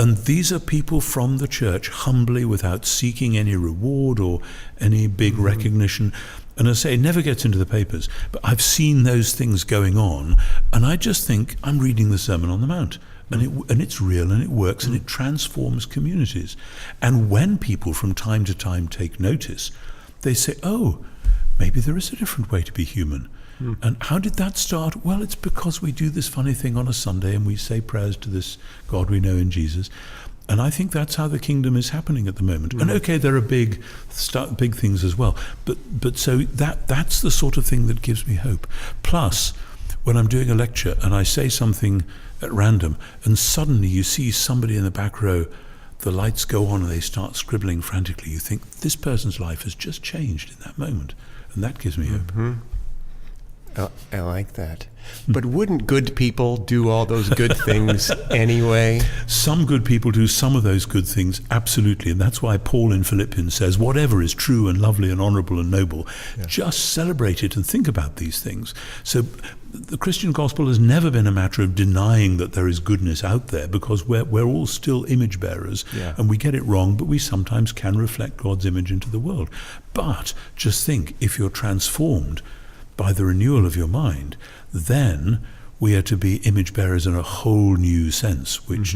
And these are people from the church, humbly, without seeking any reward or any big recognition. And I say, it never gets into the papers, but I've seen those things going on, and I just think I'm reading the Sermon on the Mount. And it's real, and it works, and it transforms communities. And when people from time to time take notice, they say, oh, maybe there is a different way to be human. And how did that start? Well, it's because we do this funny thing on a Sunday, and we say prayers to this God we know in Jesus. And I think that's how the kingdom is happening at the moment. And okay, there are big things as well. But so that's the sort of thing that gives me hope. Plus, when I'm doing a lecture and I say something at random, and suddenly you see somebody in the back row, the lights go on and they start scribbling frantically. You think, this person's life has just changed in that moment. And that gives me hope. I like that. But wouldn't good people do all those good things anyway? Some good people do some of those good things, absolutely. And that's why Paul in Philippians says, whatever is true and lovely and honorable and noble, just celebrate it and think about these things. So the Christian gospel has never been a matter of denying that there is goodness out there, because we're all still image bearers, and we get it wrong, but we sometimes can reflect God's image into the world. But just think, if you're transformed by the renewal of your mind, then we are to be image bearers in a whole new sense, which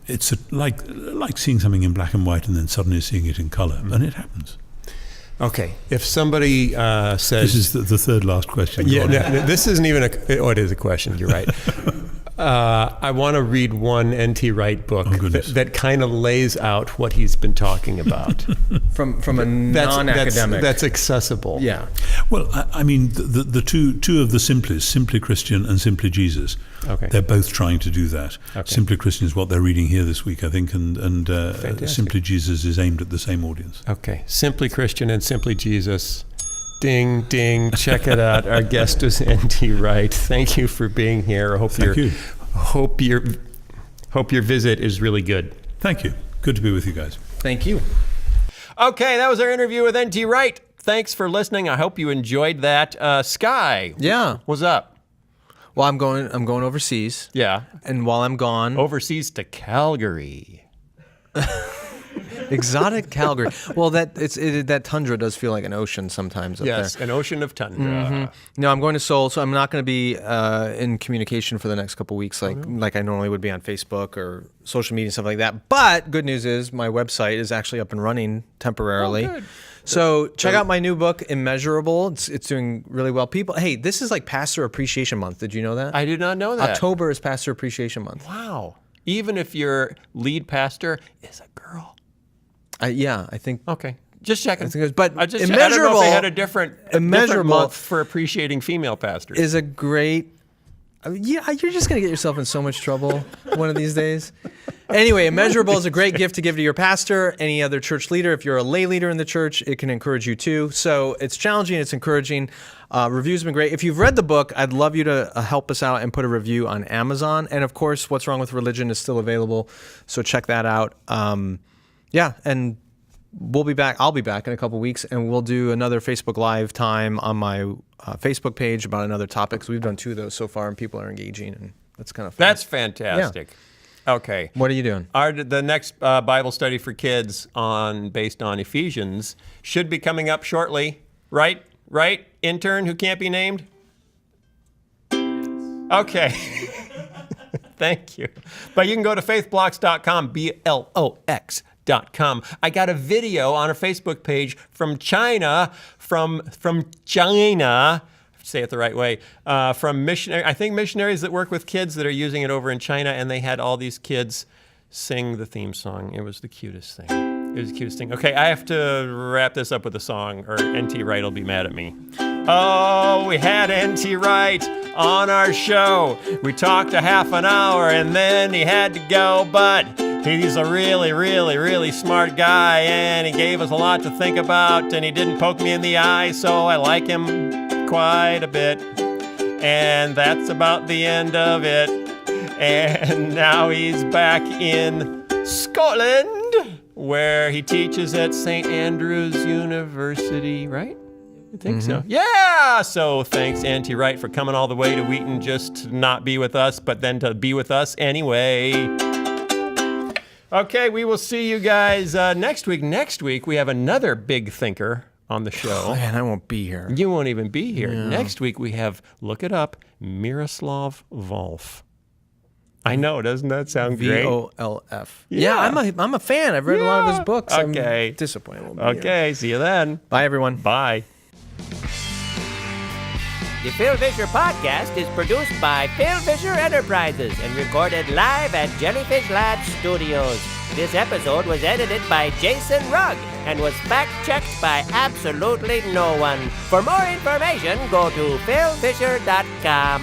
it's like seeing something in black and white and then suddenly seeing it in color, and it happens. Okay, if somebody says... This is the third last question. Yeah, no, this isn't even it is a question, you're right. I want to read one N.T. Wright book that kind of lays out what he's been talking about. from a non-academic. That's accessible. Yeah. Well, I mean, the two of the simplies, Simply Christian and Simply Jesus, they're both trying to do that. Simply Christian is what they're reading here this week, I think, and Simply Jesus is aimed at the same audience. Okay, Simply Christian and Simply Jesus. Ding, ding, check it out. Our guest is N.T. Wright. Thank you for being here. Hope your visit is really good. Thank you. Good to be with you guys. Thank you. Okay, that was our interview with N.T. Wright. Thanks for listening. I hope you enjoyed that. Skye. Yeah. What's up? Well, I'm going overseas. Yeah. And while I'm gone, Overseas to Calgary. exotic Calgary. Well, that tundra does feel like an ocean sometimes up there. Yes, an ocean of tundra. No, I'm going to Seoul, so I'm not going to be in communication for the next couple of weeks like I normally would be on Facebook or social media and stuff like that. But good news is my website is actually up and running temporarily. Oh, good. So check out my new book, Immeasurable. It's doing really well. People, hey, this is like Pastor Appreciation Month. Did you know that? I did not know that. October is Pastor Appreciation Month. Wow. Even if your lead pastor is a girl. Yeah, I think. Okay. Just checking. But I don't Immeasurable, know if they had a different Immeasurable month for appreciating female pastors. is a great. Yeah, you're just going to get yourself in so much trouble one of these days. Anyway, Immeasurable is a great gift to give to your pastor, any other church leader. If you're a lay leader in the church, it can encourage you too. So it's challenging, it's encouraging. Reviews have been great. If you've read the book, I'd love you to help us out and put a review on Amazon. And of course, What's Wrong with Religion is still available. So check that out. Yeah, and we'll be back. I'll be back in a couple weeks, and we'll do another Facebook Live time on my Facebook page about another topic. So we've done 2 of those so far, and people are engaging, and that's kind of fun. That's fantastic. Yeah. Okay. What are you doing? The next Bible study for kids based on Ephesians should be coming up shortly. Right? Intern who can't be named? Okay. Thank you. But you can go to faithblocks.com, BLOX.com. I got a video on a Facebook page from China, from China, say it the right way, from missionaries that work with kids that are using it over in China, and they had all these kids sing the theme song. It was the cutest thing. Okay, I have to wrap this up with a song, or N.T. Wright will be mad at me. Oh, we had N.T. Wright on our show. We talked a half an hour, and then he had to go, but he's a really, really, really smart guy, and he gave us a lot to think about, and he didn't poke me in the eye, so I like him quite a bit. And that's about the end of it. And now he's back in Scotland, where he teaches at St. Andrew's University, right? I think so. Yeah! So thanks, N.T. Wright, for coming all the way to Wheaton just to not be with us, but then to be with us anyway. Okay, we will see you guys next week. Next week, we have another big thinker on the show. Oh, man, I won't be here. You won't even be here. Yeah. Next week, we have, look it up, Miroslav Volf. I know, doesn't that sound great? Volf. Yeah. I'm a fan. I've read a lot of his books. Okay. I'm disappointed. Won't be Okay, see you then. Bye, everyone. Bye. The Phil Fisher Podcast is produced by Phil Fisher Enterprises and recorded live at Jellyfish Lab Studios. This episode was edited by Jason Rugg and was fact-checked by absolutely no one. For more information, go to philfisher.com.